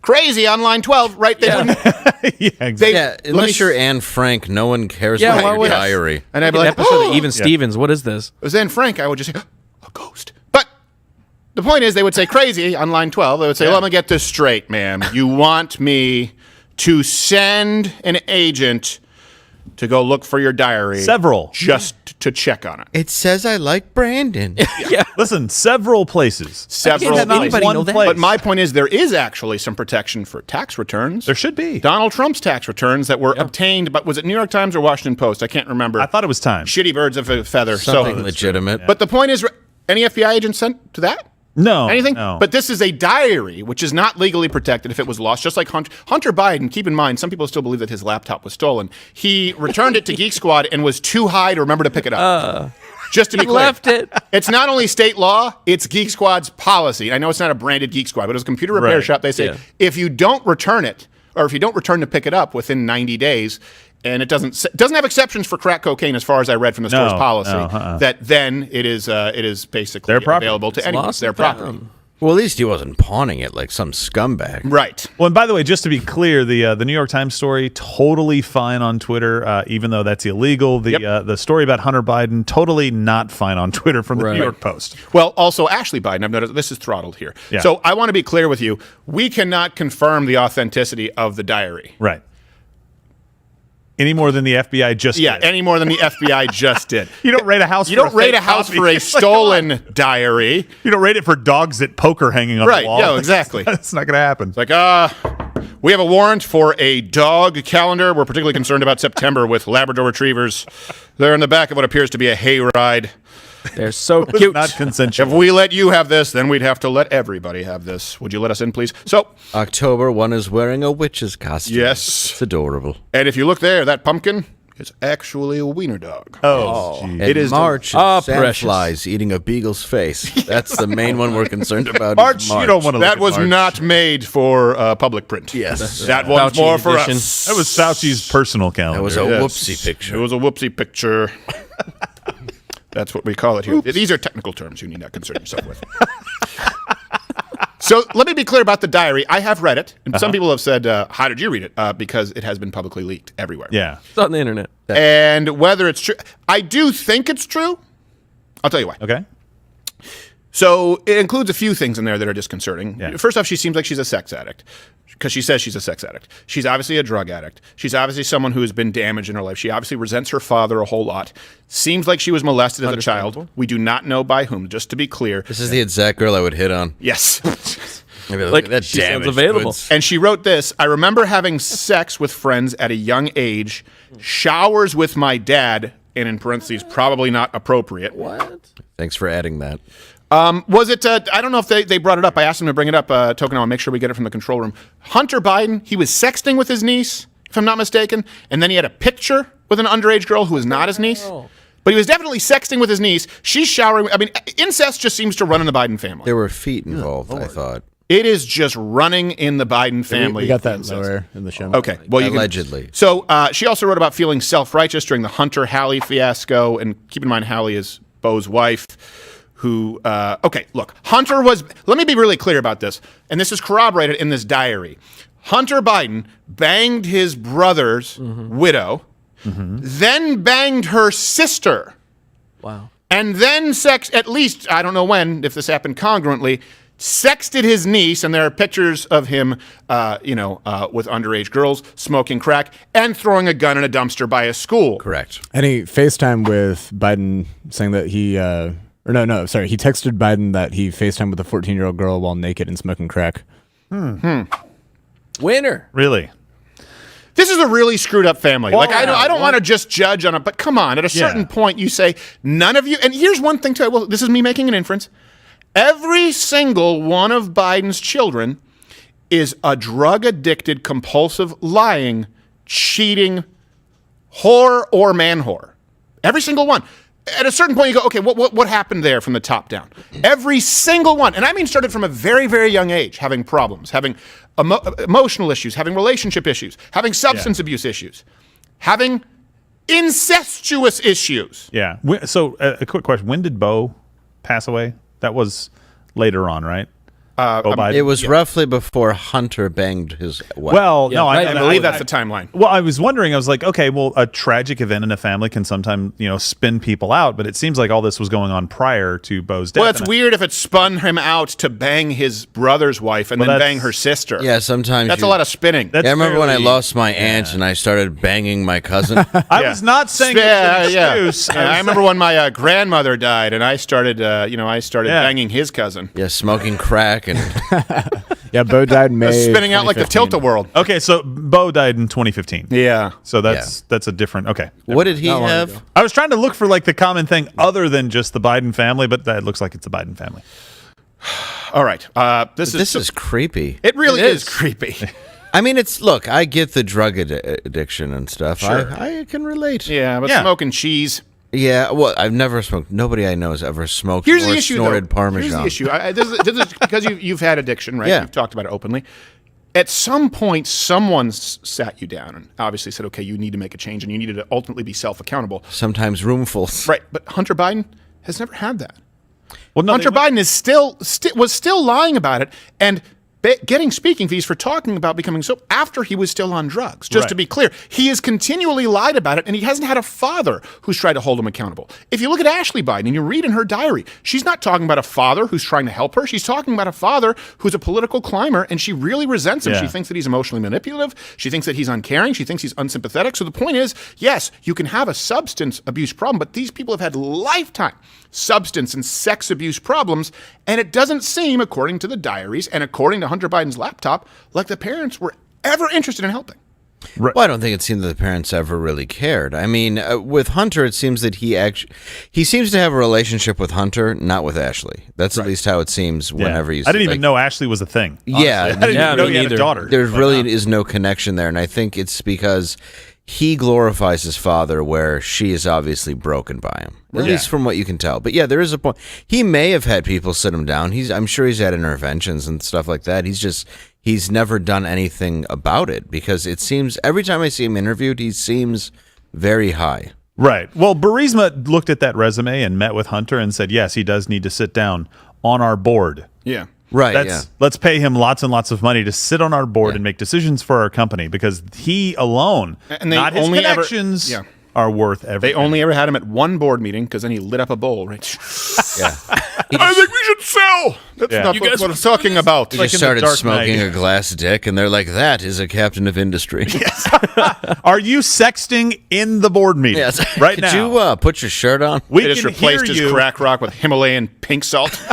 Speaker 6: Crazy on line 12, right? They wouldn't.
Speaker 8: Unless you're Anne Frank, no one cares about your diary.
Speaker 6: And I'd be like,
Speaker 7: episode of Even Stevens, what is this?
Speaker 6: If it was Anne Frank, I would just say, a ghost. But the point is, they would say crazy on line 12. They would say, let me get this straight, ma'am. You want me to send an agent to go look for your diary.
Speaker 3: Several.
Speaker 6: Just to check on it.
Speaker 8: It says I like Brandon.
Speaker 3: Listen, several places.
Speaker 6: But my point is, there is actually some protection for tax returns.
Speaker 3: There should be.
Speaker 6: Donald Trump's tax returns that were obtained, but was it New York Times or Washington Post? I can't remember.
Speaker 3: I thought it was Times.
Speaker 6: Shitty birds of a feather.
Speaker 8: Something legitimate.
Speaker 6: But the point is, any FBI agent sent to that?
Speaker 3: No.
Speaker 6: Anything?
Speaker 3: No.
Speaker 6: But this is a diary, which is not legally protected if it was lost, just like Hunter Biden. Keep in mind, some people still believe that his laptop was stolen. He returned it to Geek Squad and was too high to remember to pick it up. Just to be clear.
Speaker 7: Left it.
Speaker 6: It's not only state law, it's Geek Squad's policy. I know it's not a branded Geek Squad, but it was a computer repair shop. They say, if you don't return it, or if you don't return to pick it up within 90 days, and it doesn't have exceptions for crack cocaine, as far as I read from the store's policy. That then it is basically available to anyone. It's their property.
Speaker 8: Well, at least he wasn't pawning it like some scumbag.
Speaker 6: Right.
Speaker 3: Well, and by the way, just to be clear, the New York Times story, totally fine on Twitter, even though that's illegal. The story about Hunter Biden, totally not fine on Twitter from the New York Post.
Speaker 6: Well, also Ashley Biden, I've noticed this is throttled here.
Speaker 3: Yeah.
Speaker 6: So I want to be clear with you. We cannot confirm the authenticity of the diary.
Speaker 3: Right. Any more than the FBI just did.
Speaker 6: Any more than the FBI just did.
Speaker 3: You don't raid a house
Speaker 6: You don't raid a house for a stolen diary.
Speaker 3: You don't raid it for dogs at poker hanging on the wall.
Speaker 6: Yeah, exactly.
Speaker 3: That's not going to happen.
Speaker 6: It's like, we have a warrant for a dog calendar. We're particularly concerned about September with Labrador Retrievers. They're in the back of what appears to be a hayride.
Speaker 7: They're so cute.
Speaker 3: Not consensual.
Speaker 6: If we let you have this, then we'd have to let everybody have this. Would you let us in, please? So,
Speaker 8: October, one is wearing a witch's costume.
Speaker 6: Yes.
Speaker 8: It's adorable.
Speaker 6: And if you look there, that pumpkin is actually a wiener dog.
Speaker 8: It is March. Sandflies eating a beagle's face. That's the main one we're concerned about.
Speaker 3: March. You don't want to.
Speaker 6: That was not made for public print.
Speaker 8: Yes.
Speaker 6: That one's
Speaker 7: Fauci
Speaker 6: more for
Speaker 7: edition.
Speaker 6: us.
Speaker 3: That was Fauci's personal calendar.
Speaker 8: That was a whoopsie picture.
Speaker 6: It was a whoopsie picture. That's what we call it here. These are technical terms you need not concern yourself with. So let me be clear about the diary. I have read it, and some people have said, how did you read it? Because it has been publicly leaked everywhere.
Speaker 3: Yeah.
Speaker 7: It's on the internet.
Speaker 6: And whether it's true, I do think it's true. I'll tell you why.
Speaker 3: Okay.
Speaker 6: So it includes a few things in there that are disconcerting.
Speaker 3: Yeah.
Speaker 6: First off, she seems like she's a sex addict because she says she's a sex addict. She's obviously a drug addict. She's obviously someone who has been damaged in her life. She obviously resents her father a whole lot. Seems like she was molested as a child. We do not know by whom, just to be clear.
Speaker 8: This is the exact girl I would hit on.
Speaker 6: Yes.
Speaker 8: Like that
Speaker 7: she sounds
Speaker 8: damaged
Speaker 7: available.
Speaker 8: goods.
Speaker 6: And she wrote this, I remember having sex with friends at a young age, showers with my dad, and in parentheses, probably not appropriate.
Speaker 7: What?
Speaker 8: Thanks for adding that.
Speaker 6: Was it, I don't know if they brought it up. I asked them to bring it up. Token, I'll make sure we get it from the control room. Hunter Biden, he was sexting with his niece, if I'm not mistaken, and then he had a picture with an underage girl who was not his niece. But he was definitely sexting with his niece. She's showering. I mean, incest just seems to run in the Biden family.
Speaker 8: There were feet involved, I thought.
Speaker 6: It is just running in the Biden family.
Speaker 18: We got that lower in the show.
Speaker 6: Okay. Well, you
Speaker 8: allegedly.
Speaker 6: So she also wrote about feeling self-righteous during the Hunter-Hallie fiasco. And keep in mind, Hallie is Bo's wife, who, okay, look, Hunter was, let me be really clear about this. And this is corroborated in this diary. Hunter Biden banged his brother's widow, then banged her sister.
Speaker 7: Wow.
Speaker 6: And then at least, I don't know when, if this happened congruently, sexted his niece, and there are pictures of him, with underage girls smoking crack and throwing a gun in a dumpster by a school.
Speaker 8: Correct.
Speaker 18: And he FaceTime with Biden saying that he, he texted Biden that he FaceTime with a 14-year-old girl while naked and smoking crack.
Speaker 7: Winner.
Speaker 3: Really?
Speaker 6: This is a really screwed up family.
Speaker 3: Well,
Speaker 6: I don't want to just judge on it, but come on. At a certain point, you say, none of you, and here's one thing too, well, this is me making an inference. Every single one of Biden's children is a drug-addicted, compulsive, lying, cheating whore or man whore. Every single one. At a certain point, you go, okay, what happened there from the top down? Every single one. And I mean started from a very, very young age, having problems, having emotional issues, having relationship issues, having substance abuse issues, having incestuous issues.
Speaker 3: Yeah. So a quick question. When did Bo pass away? That was later on, right?
Speaker 8: It was roughly before Hunter banged his wife.
Speaker 3: Well,
Speaker 6: no, I believe that's the timeline.
Speaker 3: Well, I was wondering, I was like, okay, well, a tragic event in a family can sometimes, spin people out, but it seems like all this was going on prior to Bo's death.
Speaker 6: Well, it's weird if it spun him out to bang his brother's wife and then bang her sister.
Speaker 8: Yeah, sometimes
Speaker 6: that's a lot of spinning.
Speaker 8: I remember when I lost my aunt and I started banging my cousin.
Speaker 3: I was not saying it's an excuse.
Speaker 6: I remember when my grandmother died and I started, banging his cousin.
Speaker 8: Yeah, smoking crack. And
Speaker 18: yeah, Bo died in May.
Speaker 6: Spinning out like the Tilt-A-Whirl.
Speaker 3: Okay, so Bo died in 2015.
Speaker 6: Yeah.
Speaker 3: So that's a different. Okay.
Speaker 8: What did he have?
Speaker 3: I was trying to look for like the common thing other than just the Biden family, but that looks like it's the Biden family.
Speaker 6: All right. This
Speaker 8: is creepy.
Speaker 6: It really is creepy.
Speaker 8: I mean, look, I get the drug addiction and stuff. Sure. I can relate.
Speaker 6: Yeah, but smoking cheese.
Speaker 8: Yeah, well, I've never smoked. Nobody I know has ever smoked
Speaker 6: or
Speaker 8: snorted Parmesan.
Speaker 6: Here's the issue. This is because you've had addiction, right?
Speaker 8: Yeah.
Speaker 6: You've talked about it openly. At some point, someone sat you down and obviously said, okay, you need to make a change and you need to ultimately be self-accountable.
Speaker 8: Sometimes roomfuls.
Speaker 6: Right, but Hunter Biden has never had that.
Speaker 3: Well, no,
Speaker 6: Hunter Biden was still lying about it and getting speaking fees for talking about becoming so after he was still on drugs. Just to be clear, he has continually lied about it, and he hasn't had a father who's tried to hold him accountable. If you look at Ashley Biden and you read in her diary, she's not talking about a father who's trying to help her. She's talking about a father who's a political climber, and she really resents him.
Speaker 3: Yeah.
Speaker 6: She thinks that he's emotionally manipulative. She thinks that he's uncaring. She thinks he's unsympathetic. So the point is, yes, you can have a substance abuse problem, but these people have had lifetime substance and sex abuse problems, and it doesn't seem, according to the diaries and according to Hunter Biden's laptop, like the parents were ever interested in helping.
Speaker 8: Right. Well, I don't think it seemed that the parents ever really cared. I mean, with Hunter, it seems that he seems to have a relationship with Hunter, not with Ashley. That's at least how it seems whenever you.
Speaker 3: I didn't even know Ashley was a thing. Honestly.
Speaker 8: Yeah,
Speaker 3: I didn't even know he had a daughter.
Speaker 8: There really is no connection there, and I think it's because he glorifies his father where she is obviously broken by him, at least from what you can tell. But yeah, there is a point. He may have had people sit him down. I'm sure he's had interventions and stuff like that. He's never done anything about it because it seems every time I see him interviewed, he seems very high.
Speaker 3: Right. Well, Burisma looked at that resume and met with Hunter and said, yes, he does need to sit down on our board.
Speaker 6: Yeah.
Speaker 8: Right.
Speaker 3: Let's pay him lots and lots of money to sit on our board and make decisions for our company because he alone,
Speaker 6: and they
Speaker 3: not his
Speaker 6: only
Speaker 3: connections, are worth everything.
Speaker 6: They only ever had him at one board meeting because then he lit up a bowl, right?
Speaker 8: Yeah.
Speaker 6: I think we should sell. That's not what I'm talking about.
Speaker 8: He just started smoking a glass dick, and they're like, that is a captain of industry.
Speaker 3: Are you sexting in the board meeting right now?
Speaker 8: Could you put your shirt on?
Speaker 6: We just replaced his crack rock with Himalayan pink salt.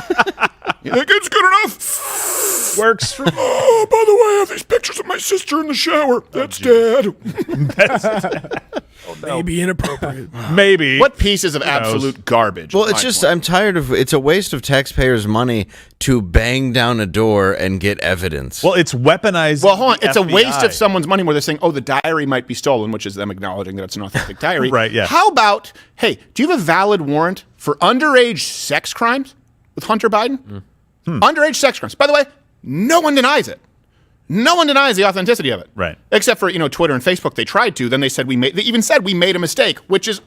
Speaker 6: You think it's good enough?
Speaker 3: Works for me.
Speaker 6: Oh, by the way, I have these pictures of my sister in the shower. That's Dad.
Speaker 7: Maybe inappropriate.
Speaker 3: Maybe.
Speaker 6: What pieces of absolute garbage?
Speaker 8: Well, it's just, I'm tired of, it's a waste of taxpayers' money to bang down a door and get evidence.
Speaker 3: Well, it's weaponized.
Speaker 6: Well, hold on. It's a waste of someone's money where they're saying, oh, the diary might be stolen, which is them acknowledging that it's an authentic diary.
Speaker 3: Right, yeah.
Speaker 6: How about, hey, do you have a valid warrant for underage sex crimes with Hunter Biden? Underage sex crimes. By the way, no one denies it. No one denies the authenticity of it.
Speaker 3: Right.
Speaker 6: Except for, Twitter and Facebook, they tried to. Then they said they even said we made a mistake, which is,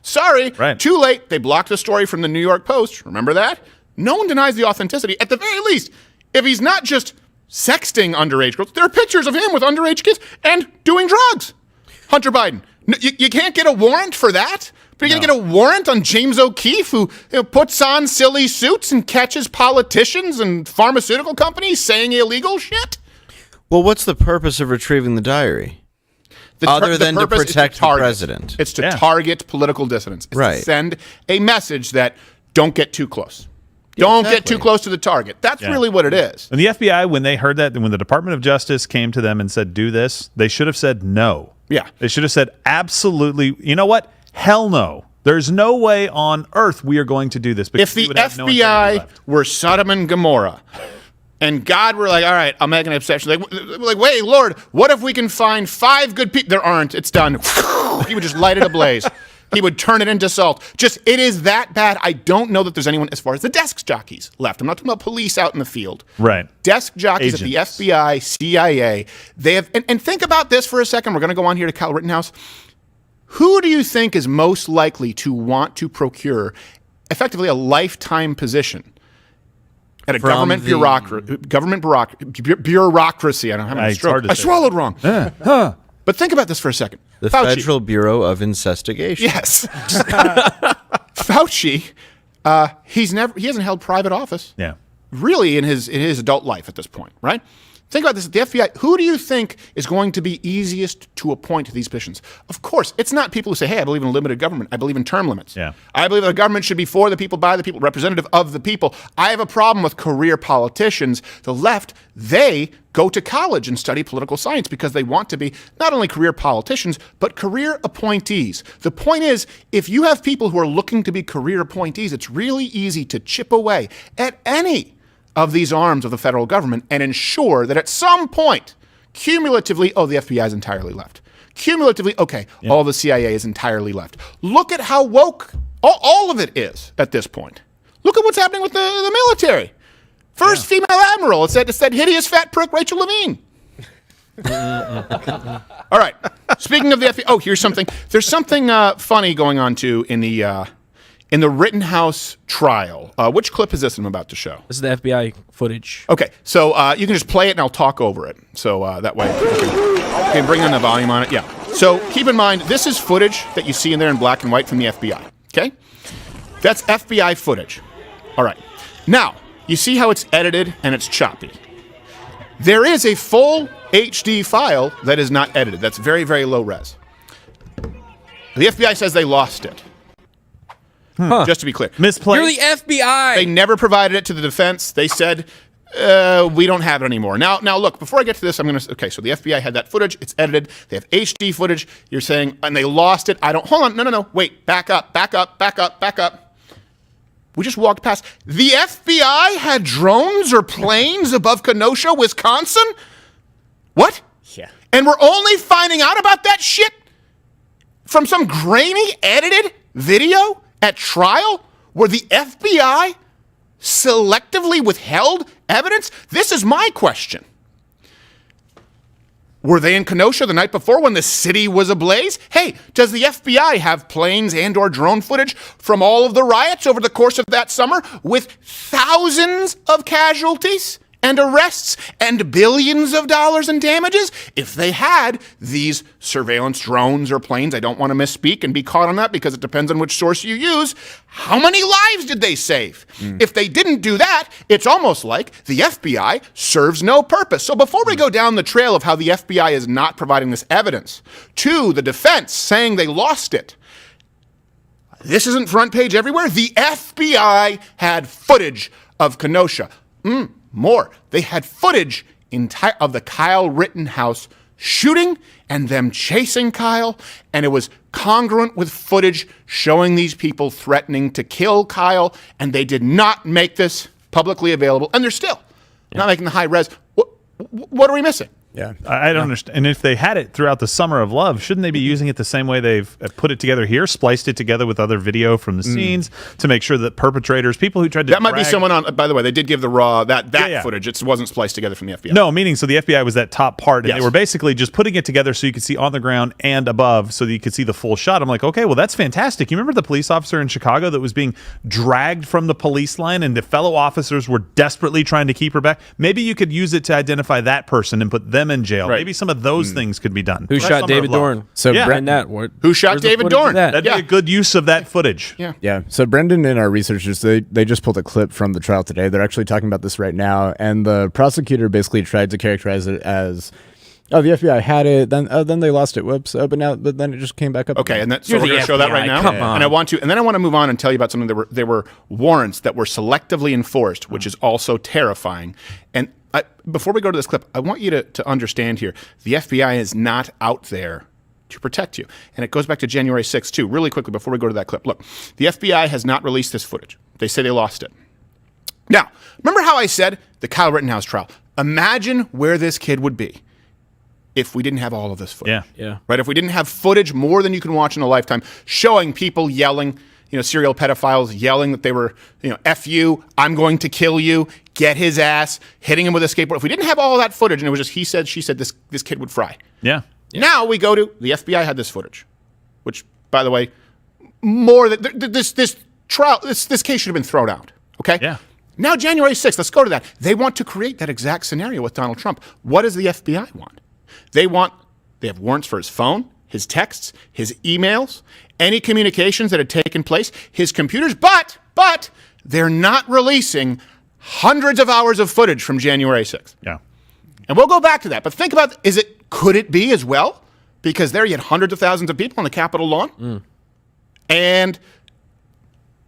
Speaker 6: sorry.
Speaker 3: Right.
Speaker 6: Too late. They blocked the story from the New York Post. Remember that? No one denies the authenticity. At the very least, if he's not just sexting underage girls, there are pictures of him with underage kids and doing drugs. Hunter Biden. You can't get a warrant for that, Are you going to get a warrant on James O'Keefe, who puts on silly suits and catches politicians and pharmaceutical companies saying illegal shit?
Speaker 8: Well, what's the purpose of retrieving the diary? Other than to protect the president.
Speaker 6: It's to target political dissidents. It's
Speaker 8: Right.
Speaker 6: to send a message that don't get too close. Don't get too close to the target. That's really what it is.
Speaker 3: And the FBI, when they heard that, when the Department of Justice came to them and said, do this, they should have said no.
Speaker 6: Yeah.
Speaker 3: They should have said, absolutely. You know what? Hell no. There's no way on earth we are going to do this.
Speaker 6: If the FBI were Sodom and Gomorrah, and God were like, all right, I'll make an exception. Like, wait, Lord, what if we can find 5 good people? There aren't. It's done. He would just light it ablaze. He would turn it into salt. It is that bad. I don't know that there's anyone as far as the desk jockeys left. I'm not talking about police out in the field.
Speaker 3: Right.
Speaker 6: Desk jockeys at the FBI, CIA, they have, and think about this for a second. We're going to go on here to Kyle Rittenhouse. Who do you think is most likely to want to procure effectively a lifetime position at a government bureaucracy? I don't have a stroke. I swallowed wrong. But think about this for a second.
Speaker 8: The
Speaker 6: Fauci.
Speaker 8: Federal Bureau of Investigation.
Speaker 6: Yes. Fauci, he hasn't held private office.
Speaker 3: Yeah.
Speaker 6: Really in his adult life at this point, right? Think about this. At the FBI, who do you think is going to be easiest to appoint to these positions? Of course, it's not people who say, hey, I believe in limited government. I believe in term limits.
Speaker 3: Yeah.
Speaker 6: I believe the government should be for the people, by the people, representative of the people. I have a problem with career politicians. The left, they go to college and study political science because they want to be not only career politicians, but career appointees. The point is, if you have people who are looking to be career appointees, it's really easy to chip away at any of these arms of the federal government and ensure that at some point, cumulatively, the FBI is entirely left. Cumulatively, all the CIA is entirely left. Look at how woke all of it is at this point. Look at what's happening with the military. First female admiral, it's that hideous fat prick Rachel Levine. All right, speaking of the FBI, here's something. There's something funny going on, too, in the Rittenhouse trial. Which clip is this I'm about to show?
Speaker 7: This is the FBI footage.
Speaker 6: Okay, so you can just play it and I'll talk over it. So that way people can bring on the volume on it. Yeah. So keep in mind, this is footage that you see in there in black and white from the FBI. Okay? That's FBI footage. All right. Now, you see how it's edited and it's choppy. There is a full HD file that is not edited. That's very, very low res. The FBI says they lost it. Just to be clear.
Speaker 3: Misplaced.
Speaker 7: You're the FBI.
Speaker 6: They never provided it to the defense. They said, we don't have it anymore. Now, look, before I get to this, so the FBI had that footage. It's edited. They have HD footage. You're saying, and they lost it. Hold on. No. Wait, back up. We just walked past. The FBI had drones or planes above Kenosha, Wisconsin? What?
Speaker 7: Yeah.
Speaker 6: And we're only finding out about that shit from some grainy, edited video at trial where the FBI selectively withheld evidence? This is my question. Were they in Kenosha the night before when the city was ablaze? Hey, does the FBI have planes and or drone footage from all of the riots over the course of that summer with thousands of casualties and arrests and billions of dollars in damages? If they had these surveillance drones or planes, I don't want to misspeak and be caught on that because it depends on which source you use, how many lives did they save? If they didn't do that, it's almost like the FBI serves no purpose. So before we go down the trail of how the FBI is not providing this evidence to the defense saying they lost it, this isn't front page everywhere. The FBI had footage of Kenosha. More. They had footage of the Kyle Rittenhouse shooting and them chasing Kyle, and it was congruent with footage showing these people threatening to kill Kyle, and they did not make this publicly available, and they're still not making the high res. What are we missing?
Speaker 3: Yeah, I don't understand. And if they had it throughout the summer of love, shouldn't they be using it the same way they've put it together here, spliced it together with other video from the scenes to make sure that perpetrators, people who tried to
Speaker 6: that might be someone on. By the way, they did give the raw that footage. It wasn't spliced together from the FBI.
Speaker 3: No, meaning so the FBI was that top part, and they were basically just putting it together so you could see on the ground and above, so that you could see the full shot. I'm like, okay, well that's fantastic. You remember the police officer in Chicago that was being dragged from the police line, and the fellow officers were desperately trying to keep her back? Maybe you could use it to identify that person and put them them in jail. Maybe some of those things could be done.
Speaker 7: Who shot David Dorn?
Speaker 18: So
Speaker 6: Who shot David Dorn?
Speaker 3: That'd be a good use of that footage.
Speaker 18: Yeah. So Brendan and our researchers, they just pulled a clip from the trial today. They're actually talking about this right now, and the prosecutor basically tried to characterize it as, oh, the FBI had it, then they lost it. Whoops. But then it just came back up.
Speaker 6: Okay,
Speaker 18: again.
Speaker 6: and so we're going to show that right now.
Speaker 18: Come on.
Speaker 6: And I want to move on and tell you about something there were warrants that were selectively enforced, which is also terrifying. And before we go to this clip, I want you to understand here, the FBI is not out there to protect you. And it goes back to January 6th, too. Really quickly, before we go to that clip. Look, the FBI has not released this footage. They say they lost it. Now, remember how I said the Kyle Rittenhouse trial? Imagine where this kid would be if we didn't have all of this footage.
Speaker 7: Yeah.
Speaker 6: Right? If we didn't have footage more than you can watch in a lifetime, showing people yelling, serial pedophiles yelling that they were, F you, I'm going to kill you, get his ass, hitting him with a skateboard. If we didn't have all that footage and it was just he said, she said, this kid would fry.
Speaker 3: Yeah.
Speaker 6: Now we go to the FBI had this footage, which, by the way, more than this trial, this case should have been thrown out. Okay.
Speaker 3: Yeah.
Speaker 6: Now January 6th, let's go to that. They want to create that exact scenario with Donald Trump. What does the FBI want? They have warrants for his phone, his texts, his emails, any communications that had taken place, his computers, but they're not releasing hundreds of hours of footage from January 6th.
Speaker 3: Yeah.
Speaker 6: And we'll go back to that. But think about, could it be as well? Because there you had hundreds of thousands of people on the Capitol lawn. And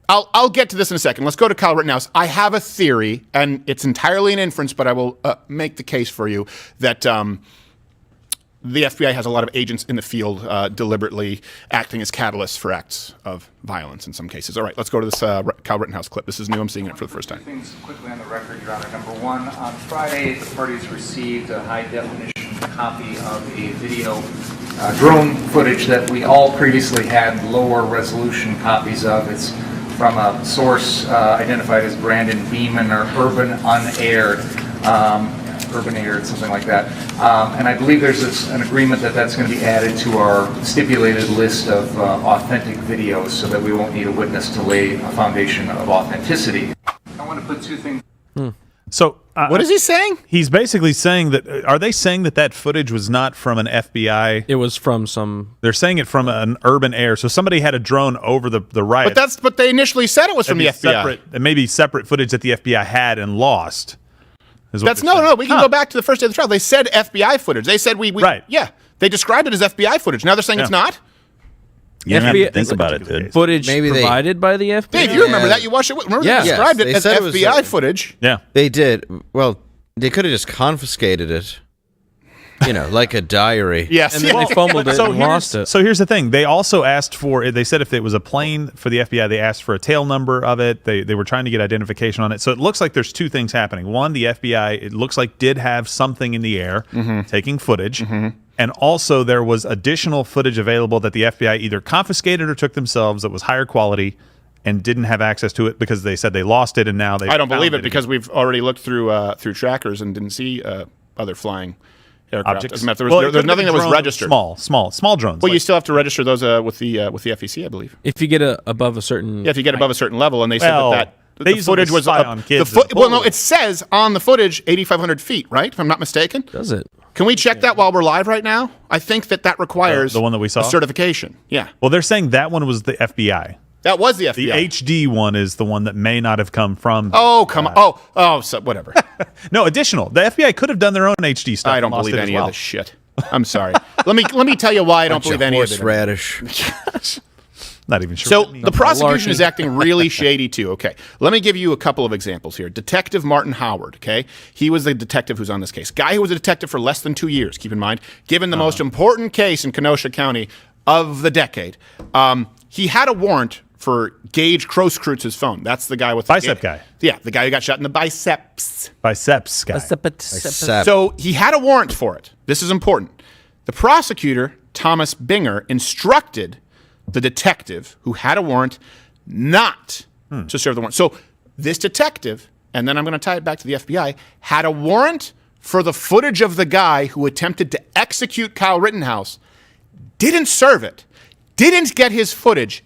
Speaker 6: I'll get to this in a second. Let's go to Kyle Rittenhouse. I have a theory, and it's entirely an inference, but I will make the case for you that the FBI has a lot of agents in the field deliberately acting as catalysts for acts of violence in some cases. All right, let's go to this Kyle Rittenhouse clip. This is new. I'm seeing it for the first time.
Speaker 19: Things quickly on the record, Your Honor. Number one, on Friday, the parties received a high-definition copy of a video drone footage that we all previously had lower resolution copies of. It's from a source identified as Brandon Beeman or Urban Unaired. Urban Aired, something like that. And I believe there's an agreement that's going to be added to our stipulated list of authentic videos so that we won't need a witness to lay a foundation of authenticity. I want to put two things.
Speaker 3: So
Speaker 6: what is he saying?
Speaker 3: He's basically saying that. Are they saying that footage was not from an FBI?
Speaker 7: It was from some.
Speaker 3: They're saying it from an urban air. So somebody had a drone over the riot.
Speaker 6: But they initially said it was from the FBI.
Speaker 3: It may be separate footage that the FBI had and lost.
Speaker 6: That's no. We can go back to the first day of the trial. They said FBI footage. They said we right. Yeah. They described it as FBI footage. Now they're saying it's not.
Speaker 20: You don't have to think about it, dude.
Speaker 7: Footage provided by the FBI.
Speaker 6: Dave, you remember that? You watched it. Remember they described it as FBI footage.
Speaker 3: Yeah,
Speaker 8: they did. Well, they could have just confiscated it. Like a diary.
Speaker 6: Yes.
Speaker 7: And then they fumbled it and lost it.
Speaker 3: So here's the thing. They also asked for, they said if it was a plane for the FBI, they asked for a tail number of it. They were trying to get identification on it. So it looks like there's two things happening. One, the FBI, it looks like did have something in the air taking footage. And also there was additional footage available that the FBI either confiscated or took themselves that was higher quality and didn't have access to it because they said they lost it and now they
Speaker 6: I don't believe it because we've already looked through trackers and didn't see other flying aircraft.
Speaker 3: Objects.
Speaker 6: There's nothing that was registered.
Speaker 3: Small drones.
Speaker 6: Well, you still have to register those with the FEC, I believe.
Speaker 7: If you get above a certain.
Speaker 6: Yeah, if you get above a certain level, and they said that
Speaker 3: the
Speaker 6: footage was
Speaker 3: on kids.
Speaker 6: Well, no, it says on the footage 8,500 feet, right? If I'm not mistaken.
Speaker 7: Does it?
Speaker 6: Can we check that while we're live right now? I think that requires
Speaker 3: the one that we saw
Speaker 6: a certification. Yeah.
Speaker 3: Well, they're saying that one was the FBI.
Speaker 6: That was the FBI.
Speaker 3: The HD one is the one that may not have come from.
Speaker 6: Oh, come on. Oh, so whatever.
Speaker 3: No, additional. The FBI could have done their own HD stuff.
Speaker 6: I don't believe any of this shit. I'm sorry. Let me tell you why I don't believe any of it.
Speaker 8: Horseradish.
Speaker 3: Not even sure.
Speaker 6: So the prosecution is acting really shady too. Okay, let me give you a couple of examples here. Detective Martin Howard. Okay, he was the detective who's on this case. Guy who was a detective for less than 2 years. Keep in mind, given the most important case in Kenosha County of the decade. He had a warrant for Gage Crosskrutz's phone. That's the guy with the
Speaker 3: bicep guy.
Speaker 6: Yeah, the guy who got shot in the biceps.
Speaker 3: Biceps guy.
Speaker 6: So he had a warrant for it. This is important. The prosecutor, Thomas Binger, instructed the detective who had a warrant not to serve the warrant. So this detective, and then I'm going to tie it back to the FBI, had a warrant for the footage of the guy who attempted to execute Kyle Rittenhouse, didn't serve it, didn't get his footage.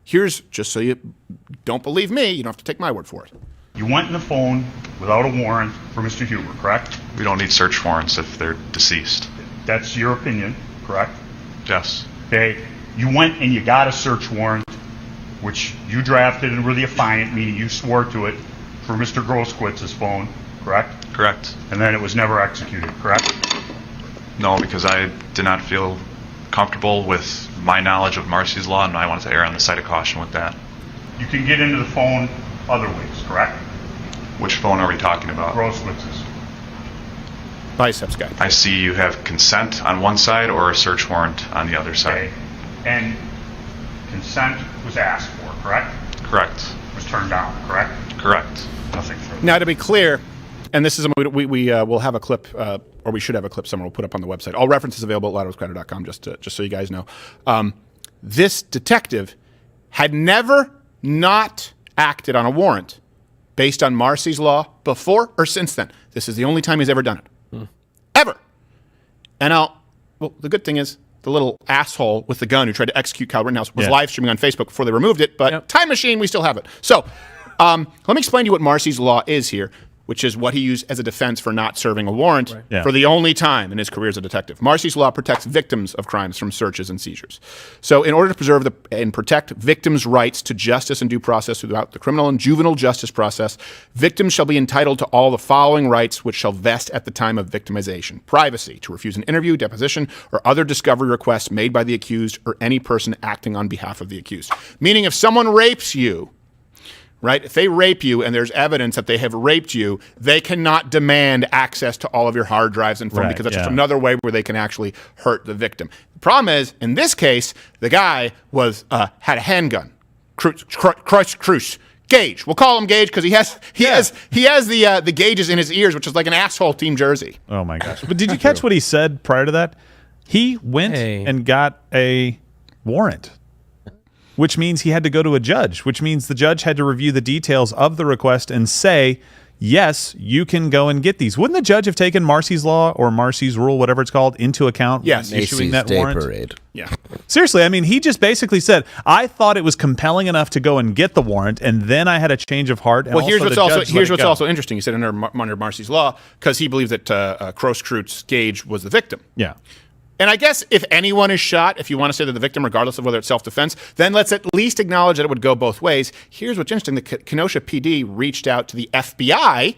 Speaker 6: Here's, just so you don't believe me, you don't have to take my word for it.
Speaker 21: You went in the phone without a warrant for Mr. Huber, correct?
Speaker 22: We don't need search warrants if they're deceased.
Speaker 21: That's your opinion, correct?
Speaker 22: Yes.
Speaker 21: Okay. You went and you got a search warrant, which you drafted and were the affiant, meaning you swore to it, for Mr. Groskwitz's phone, correct?
Speaker 22: Correct.
Speaker 21: And then it was never executed, correct?
Speaker 22: No, because I did not feel comfortable with my knowledge of Marcy's Law, and I wanted to err on the side of caution with that.
Speaker 21: You can get into the phone other ways, correct?
Speaker 22: Which phone are we talking about?
Speaker 21: Groskwitz's.
Speaker 6: Biceps guy.
Speaker 22: I see you have consent on one side or a search warrant on the other side.
Speaker 21: Okay. And consent was asked for, correct?
Speaker 22: Correct.
Speaker 21: Was turned down, correct?
Speaker 22: Correct.
Speaker 21: Nothing further.
Speaker 6: Now, to be clear, and this is we'll have a clip, or we should have a clip somewhere we'll put up on the website. All references available at louderwithcrowder.com, just so you guys know. This detective had never not acted on a warrant based on Marcy's Law before or since then. This is the only time he's ever done it. Ever. And the good thing is, the little asshole with the gun who tried to execute Kyle Rittenhouse was live streaming on Facebook before they removed it, but time machine, we still have it. So let me explain to you what Marcy's Law is here, which is what he used as a defense for not serving a warrant for the only time in his career as a detective. Marcy's Law protects victims of crimes from searches and seizures. So in order to preserve and protect victims' rights to justice and due process throughout the criminal and juvenile justice process, victims shall be entitled to all the following rights which shall vest at the time of victimization. Privacy, to refuse an interview, deposition, or other discovery requests made by the accused or any person acting on behalf of the accused. Meaning if someone rapes you, right? If they rape you and there's evidence that they have raped you, they cannot demand access to all of your hard drives and phone because that's just another way where they can actually hurt the victim. The problem is, in this case, the guy had a handgun. Gage. We'll call him Gage because he has the gauges in his ears, which is like an asshole team jersey.
Speaker 3: Oh my gosh! But did you catch what he said prior to that? He went and got a warrant, which means he had to go to a judge, which means the judge had to review the details of the request and say, yes, you can go and get these. Wouldn't the judge have taken Marcy's Law or Marcy's Rule, whatever it's called, into account when issuing that warrant?
Speaker 8: Parade.
Speaker 6: Yeah.
Speaker 3: Seriously, I mean, he just basically said, I thought it was compelling enough to go and get the warrant, and then I had a change of heart. And
Speaker 6: well, here's what's also interesting. He said under Marcy's Law, because he believed that Crosskreutz Gage was the victim.
Speaker 3: Yeah.
Speaker 6: And I guess if anyone is shot, if you want to say that the victim, regardless of whether it's self-defense, then let's at least acknowledge that it would go both ways. Here's what's interesting. The Kenosha PD reached out to the FBI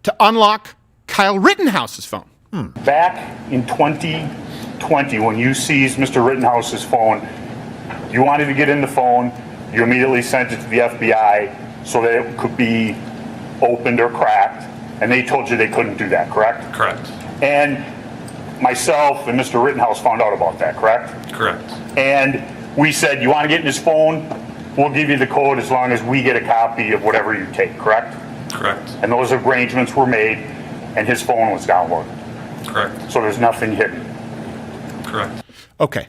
Speaker 6: to unlock Kyle Rittenhouse's phone.
Speaker 21: Back in 2020, when you seized Mr. Rittenhouse's phone, you wanted to get in the phone, you immediately sent it to the FBI so that it could be opened or cracked, and they told you they couldn't do that, correct?
Speaker 22: Correct.
Speaker 21: And myself and Mr. Rittenhouse found out about that, correct?
Speaker 22: Correct.
Speaker 21: And we said, you want to get in his phone? We'll give you the code as long as we get a copy of whatever you take, correct?
Speaker 22: Correct.
Speaker 21: And those arrangements were made, and his phone was downloaded.
Speaker 22: Correct.
Speaker 21: So there's nothing hidden.
Speaker 22: Correct.
Speaker 6: Okay.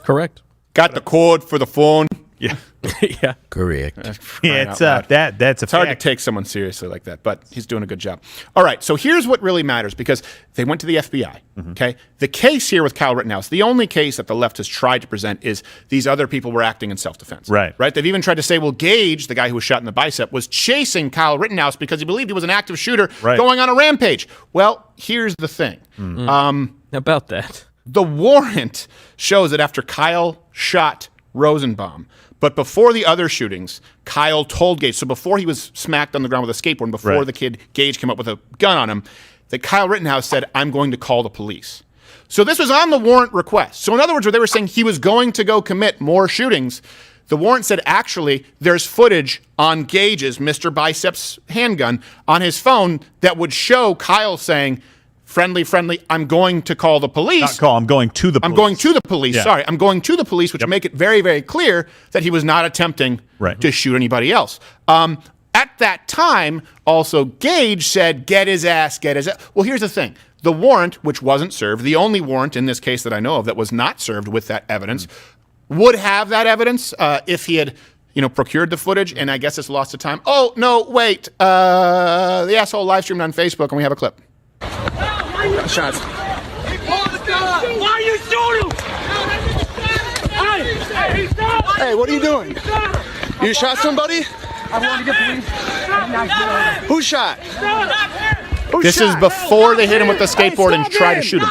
Speaker 7: Correct.
Speaker 6: Got the code for the phone.
Speaker 3: Yeah.
Speaker 7: Yeah.
Speaker 8: Correct.
Speaker 3: Yeah, it's that's a
Speaker 6: It's hard to take someone seriously like that, but he's doing a good job. All right, so here's what really matters, because they went to the FBI, okay? The case here with Kyle Rittenhouse, the only case that the left has tried to present is these other people were acting in self-defense.
Speaker 3: Right.
Speaker 6: They've even tried to say, well, Gage, the guy who was shot in the bicep, was chasing Kyle Rittenhouse because he believed he was an active shooter going on a rampage. Well, here's the thing.
Speaker 7: About that.
Speaker 6: The warrant shows that after Kyle shot Rosenbaum, but before the other shootings, Kyle told Gage, so before he was smacked on the ground with a skateboard, and before the kid Gage came up with a gun on him, that Kyle Rittenhouse said, I'm going to call the police. So this was on the warrant request. So in other words, where they were saying he was going to go commit more shootings, the warrant said, actually, there's footage on Gage's, Mr. Bicep's handgun, on his phone that would show Kyle saying, friendly, I'm going to call the police.
Speaker 3: Not call, I'm going to the police.
Speaker 6: I'm going to the police,
Speaker 3: Yeah.
Speaker 6: sorry. I'm going to the police, which would make it very, very clear that he was not attempting to shoot anybody else. At that time, also, Gage said, get his ass. Well, here's the thing. The warrant, which wasn't served, the only warrant in this case that I know of that was not served with that evidence, would have that evidence if he had procured the footage, and I guess it's lost of time. Oh, no, wait. The asshole live streamed on Facebook, and we have a clip. Shots.
Speaker 1: Why are you shooting?
Speaker 23: Hey, what are you doing? You shot somebody?
Speaker 2: Who shot?
Speaker 6: This is before they hit him with the skateboard and try to shoot him.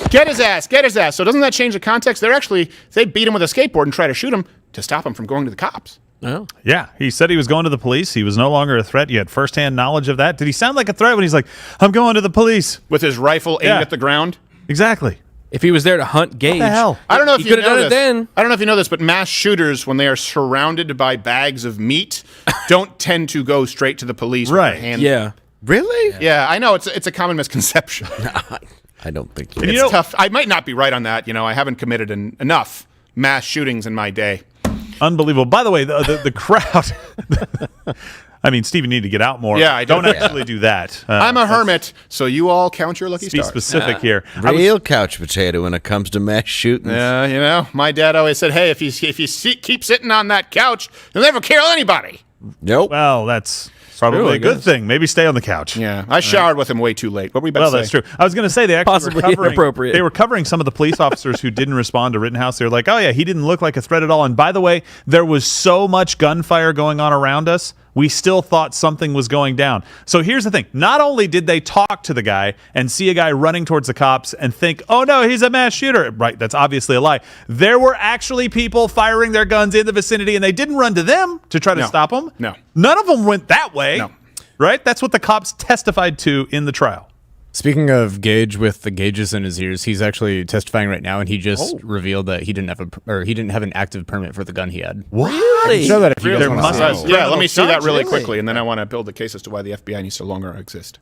Speaker 6: Get his ass! Get his ass! So doesn't that change the context? They beat him with a skateboard and try to shoot him to stop him from going to the cops.
Speaker 3: Oh. Yeah, he said he was going to the police. He was no longer a threat. You had firsthand knowledge of that. Did he sound like a threat when he's like, I'm going to the police?
Speaker 6: With his rifle aimed at the ground?
Speaker 3: Exactly.
Speaker 7: If he was there to hunt Gage,
Speaker 3: what the hell?
Speaker 6: I don't know if
Speaker 7: he
Speaker 6: you
Speaker 7: could have
Speaker 6: know
Speaker 7: done
Speaker 6: this.
Speaker 7: it then.
Speaker 6: I don't know if you know this, but mass shooters, when they are surrounded by bags of meat, don't tend to go straight to the police.
Speaker 3: Right.
Speaker 6: With their hand.
Speaker 7: Yeah.
Speaker 8: Really?
Speaker 6: Yeah, I know. It's a common misconception.
Speaker 8: I don't think
Speaker 6: It's tough. I might not be right on that. I haven't committed enough mass shootings in my day.
Speaker 3: Unbelievable. By the way, the crowd. I mean, Steve, you need to get out more.
Speaker 6: Yeah, I
Speaker 3: don't
Speaker 6: do.
Speaker 3: actually do that.
Speaker 6: I'm a hermit, so you all count your lucky
Speaker 3: Be
Speaker 6: stars.
Speaker 3: specific here.
Speaker 8: Real couch potato when it comes to mass shootings.
Speaker 6: Yeah, my dad always said, "Hey, if you keep sitting on that couch, you'll never kill anybody."
Speaker 8: Nope.
Speaker 3: Well, that's probably a good thing. Maybe stay on the couch.
Speaker 6: Yeah, I showered with him way too late. What were we about to say?
Speaker 3: That's true. I was going to say they actually
Speaker 7: Possibly
Speaker 3: were covering,
Speaker 7: inappropriate.
Speaker 3: They were covering some of the police officers who didn't respond to Rittenhouse. They were like, oh, yeah, he didn't look like a threat at all. And by the way, there was so much gunfire going on around us, we still thought something was going down. So here's the thing. Not only did they talk to the guy and see a guy running towards the cops and think, oh, no, he's a mass shooter. Right, that's obviously a lie. There were actually people firing their guns in the vicinity, and they didn't run to them to try to stop them.
Speaker 6: No.
Speaker 3: None of them went that way.
Speaker 6: No.
Speaker 3: Right? That's what the cops testified to in the trial.
Speaker 18: Speaking of Gage with the gauges in his ears, he's actually testifying right now, and he just revealed that he didn't have an active permit for the gun he had.
Speaker 3: What?
Speaker 18: I can show that if you guys want to see it.
Speaker 6: Yeah, let me see that really quickly, and then I want to build the case as to why the FBI needs to longer exist.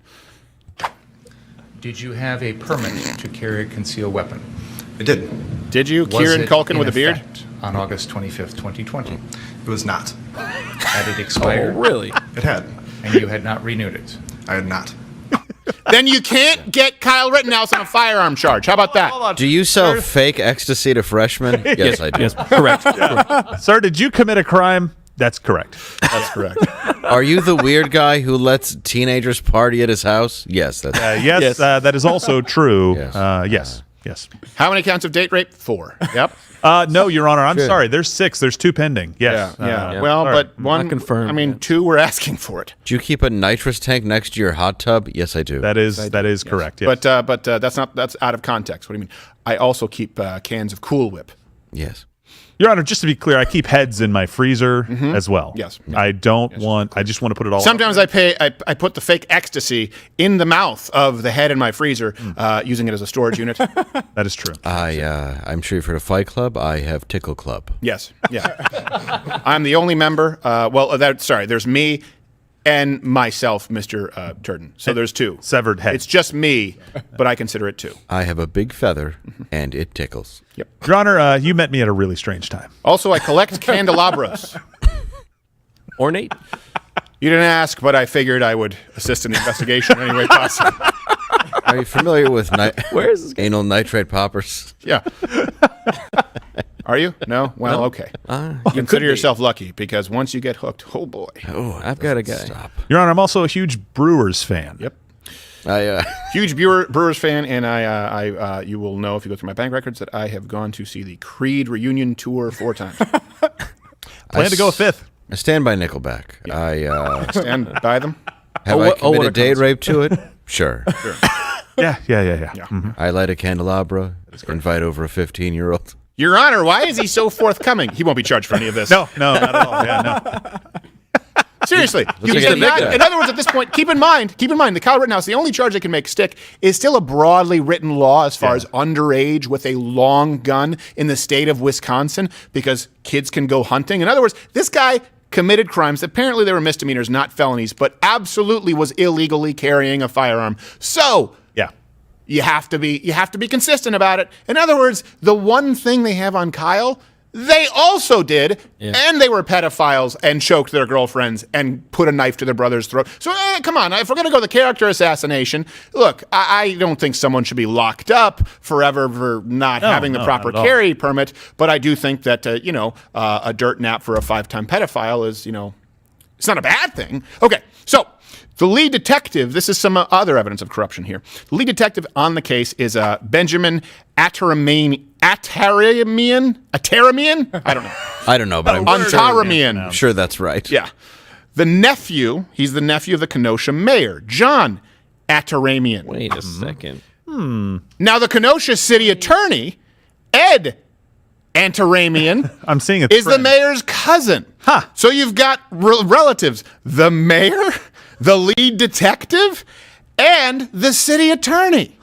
Speaker 19: Did you have a permit to carry a concealed weapon?
Speaker 2: I did.
Speaker 6: Did you,
Speaker 19: Was
Speaker 6: Kieran
Speaker 19: it
Speaker 6: Culkin
Speaker 19: in
Speaker 6: with a beard?
Speaker 19: effect on August 25th, 2020?
Speaker 2: It was not.
Speaker 19: Had it expired?
Speaker 7: Oh, really?
Speaker 2: It had.
Speaker 19: And you had not renewed it?
Speaker 2: I had not.
Speaker 6: Then you can't get Kyle Rittenhouse on a firearm charge. How about that?
Speaker 8: Do you sell fake ecstasy to freshmen? Yes, I do.
Speaker 7: Yes, correct.
Speaker 3: Sir, did you commit a crime? That's correct.
Speaker 6: That's correct.
Speaker 8: Are you the weird guy who lets teenagers party at his house? Yes, that's
Speaker 3: Yes, that is also true.
Speaker 8: Yes.
Speaker 3: Yes.
Speaker 6: How many counts of date rape? 4. Yep.
Speaker 3: No, Your Honor. I'm sorry. There's 6. There's 2 pending. Yes.
Speaker 6: Yeah. Well,
Speaker 3: all
Speaker 6: but
Speaker 3: right.
Speaker 6: one
Speaker 7: Not confirmed.
Speaker 6: I mean, 2 were asking for it.
Speaker 8: Do you keep a nitrous tank next to your hot tub? Yes, I do.
Speaker 3: That is correct. Yes.
Speaker 6: But that's out of context. What do you mean? I also keep cans of Cool Whip.
Speaker 8: Yes.
Speaker 3: Your Honor, just to be clear, I keep heads in my freezer as well.
Speaker 6: Yes.
Speaker 3: I don't want. I just want to put it all.
Speaker 6: Sometimes I put the fake ecstasy in the mouth of the head in my freezer, using it as a storage unit.
Speaker 3: That is true.
Speaker 8: I'm sure you've heard of Fight Club. I have Tickle Club.
Speaker 6: Yes. Yeah. I'm the only member. There's me and myself, Mr. Turton. So there's 2.
Speaker 3: Severed head.
Speaker 6: It's just me, but I consider it 2.
Speaker 8: I have a big feather, and it tickles.
Speaker 6: Yep.
Speaker 3: Your Honor, you met me at a really strange time.
Speaker 6: Also, I collect candelabras.
Speaker 7: Ornate?
Speaker 6: You didn't ask, but I figured I would assist in the investigation in any way possible.
Speaker 8: Are you familiar with
Speaker 7: Where is this guy?
Speaker 8: anal nitrate poppers?
Speaker 6: Yeah. Are you? No? Well, okay. Consider yourself lucky, because once you get hooked, oh boy.
Speaker 8: Oh,
Speaker 7: I've got a guy.
Speaker 8: Stop.
Speaker 3: Your Honor, I'm also a huge Brewers fan.
Speaker 6: Yep.
Speaker 8: I
Speaker 6: Huge Brewers fan, and I you will know if you go through my bank records that I have gone to see the Creed reunion tour 4 times.
Speaker 3: Plan to go a 5th.
Speaker 8: I stand by Nickelback.
Speaker 6: Yeah.
Speaker 8: I
Speaker 6: Stand by them.
Speaker 8: have I committed date rape to it? Sure.
Speaker 3: Yeah. Mm-hmm.
Speaker 8: I light a candelabra. Invite over a 15-year-old.
Speaker 6: Your Honor, why is he so forthcoming? He won't be charged for any of this.
Speaker 3: No, not at all. Yeah, no.
Speaker 6: Seriously.
Speaker 8: Let's get the big guy.
Speaker 6: In other words, at this point, keep in mind, the Kyle Rittenhouse, the only charge they can make stick is still a broadly written law as far as underage with a long gun in the state of Wisconsin, because kids can go hunting. In other words, this guy committed crimes. Apparently they were misdemeanors, not felonies, but absolutely was illegally carrying a firearm. So you have to be consistent about it. In other words, the one thing they have on Kyle they also did, and they were pedophiles and choked their girlfriends and put a knife to their brother's throat. So come on, if we're going to go the character assassination, look, I don't think someone should be locked up forever for not having the proper carry permit, but I do think that, a dirt nap for a 5-time pedophile is, it's not a bad thing. Okay, so the lead detective, this is some other evidence of corruption here. The lead detective on the case is Benjamin Ataramian? I don't know,
Speaker 8: but I'm sure that's right.
Speaker 6: Yeah. He's the nephew of the Kenosha mayor, John Ataramian.
Speaker 7: Wait a second.
Speaker 6: Now, the Kenosha city attorney, Ed Ataramian,
Speaker 3: I'm seeing
Speaker 6: is the mayor's cousin. So you've got relatives, the mayor, the lead detective, and the city attorney.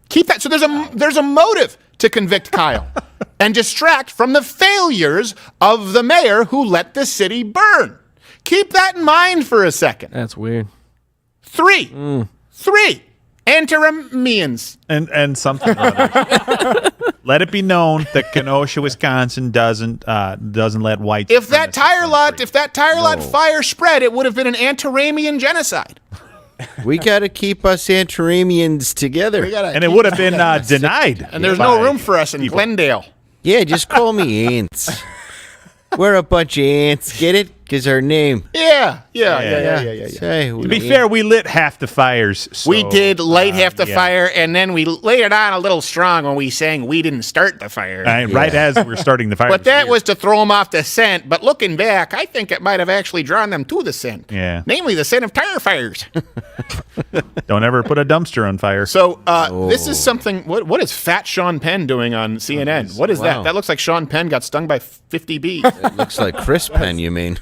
Speaker 6: Keep that. So there's a motive to convict Kyle and distract from the failures of the mayor who let the city burn. Keep that in mind for a second.
Speaker 7: That's weird.
Speaker 6: 3 Ataramians.
Speaker 3: And something other. Let it be known that Kenosha, Wisconsin doesn't let whites.
Speaker 6: If that tire lot fire spread, it would have been an Antaramian genocide.
Speaker 8: We got to keep us Antaramians together.
Speaker 3: And it would have been denied.
Speaker 6: And there's no room for us in Glendale.
Speaker 8: Yeah, just call me Ants. We're a bunch of ants. Get it? Because our name.
Speaker 6: Yeah.
Speaker 3: To be fair, we lit half the fires. So,
Speaker 6: we did light half the fire, and then we laid it on a little strong when we sang "We Didn't Start the Fire."
Speaker 3: Right as we're starting the fire.
Speaker 6: But that was to throw them off the scent. But looking back, I think it might have actually drawn them to the scent.
Speaker 3: Yeah.
Speaker 6: Namely, the scent of tire fires.
Speaker 3: Don't ever put a dumpster on fire.
Speaker 6: So this is something. What is Fat Sean Penn doing on CNN? What is that? That looks like Sean Penn got stung by 50 bees.
Speaker 8: It looks like Chris Penn, you mean?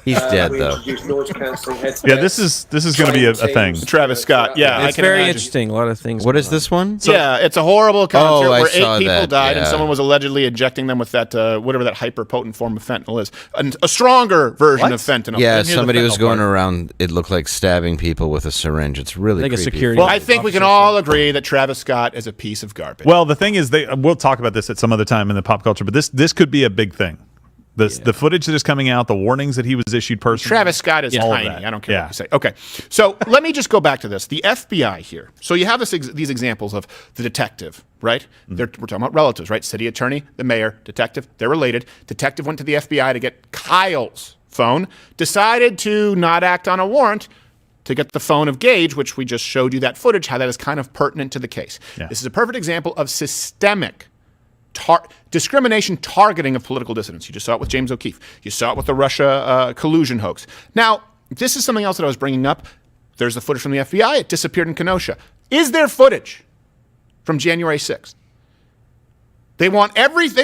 Speaker 8: He's dead, though.
Speaker 3: Yeah, this is going to be a thing.
Speaker 6: Travis Scott. Yeah,
Speaker 7: it's very interesting. A lot of things.
Speaker 8: What is this one?
Speaker 6: It's a horrible concert where 8 people died,
Speaker 8: yeah.
Speaker 6: and someone was allegedly injecting them with that whatever that hyper-potent form of fentanyl is, a stronger version of fentanyl.
Speaker 8: Yeah, somebody was going around. It looked like stabbing people with a syringe. It's really
Speaker 7: like
Speaker 8: creepy.
Speaker 7: A security.
Speaker 6: Well, I think we can all agree that Travis Scott is a piece of garbage.
Speaker 3: Well, the thing is, we'll talk about this at some other time in the pop culture, but this could be a big thing. The footage that is coming out, the warnings that he was issued personally.
Speaker 6: Travis Scott is tiny. I don't care what you say. Okay, so let me just go back to this. The FBI here. So you have these examples of the detective, right? We're talking about relatives, right? City attorney, the mayor, detective. They're related. Detective went to the FBI to get Kyle's phone, decided to not act on a warrant to get the phone of Gage, which we just showed you that footage, how that is kind of pertinent to the case. Yeah. This is a perfect example of systemic discrimination targeting of political dissidents. You just saw it with James O'Keefe. You saw it with the Russia collusion hoax. Now, this is something else that I was bringing up. There's the footage from the FBI. It disappeared in Kenosha. Is there footage from January 6th? They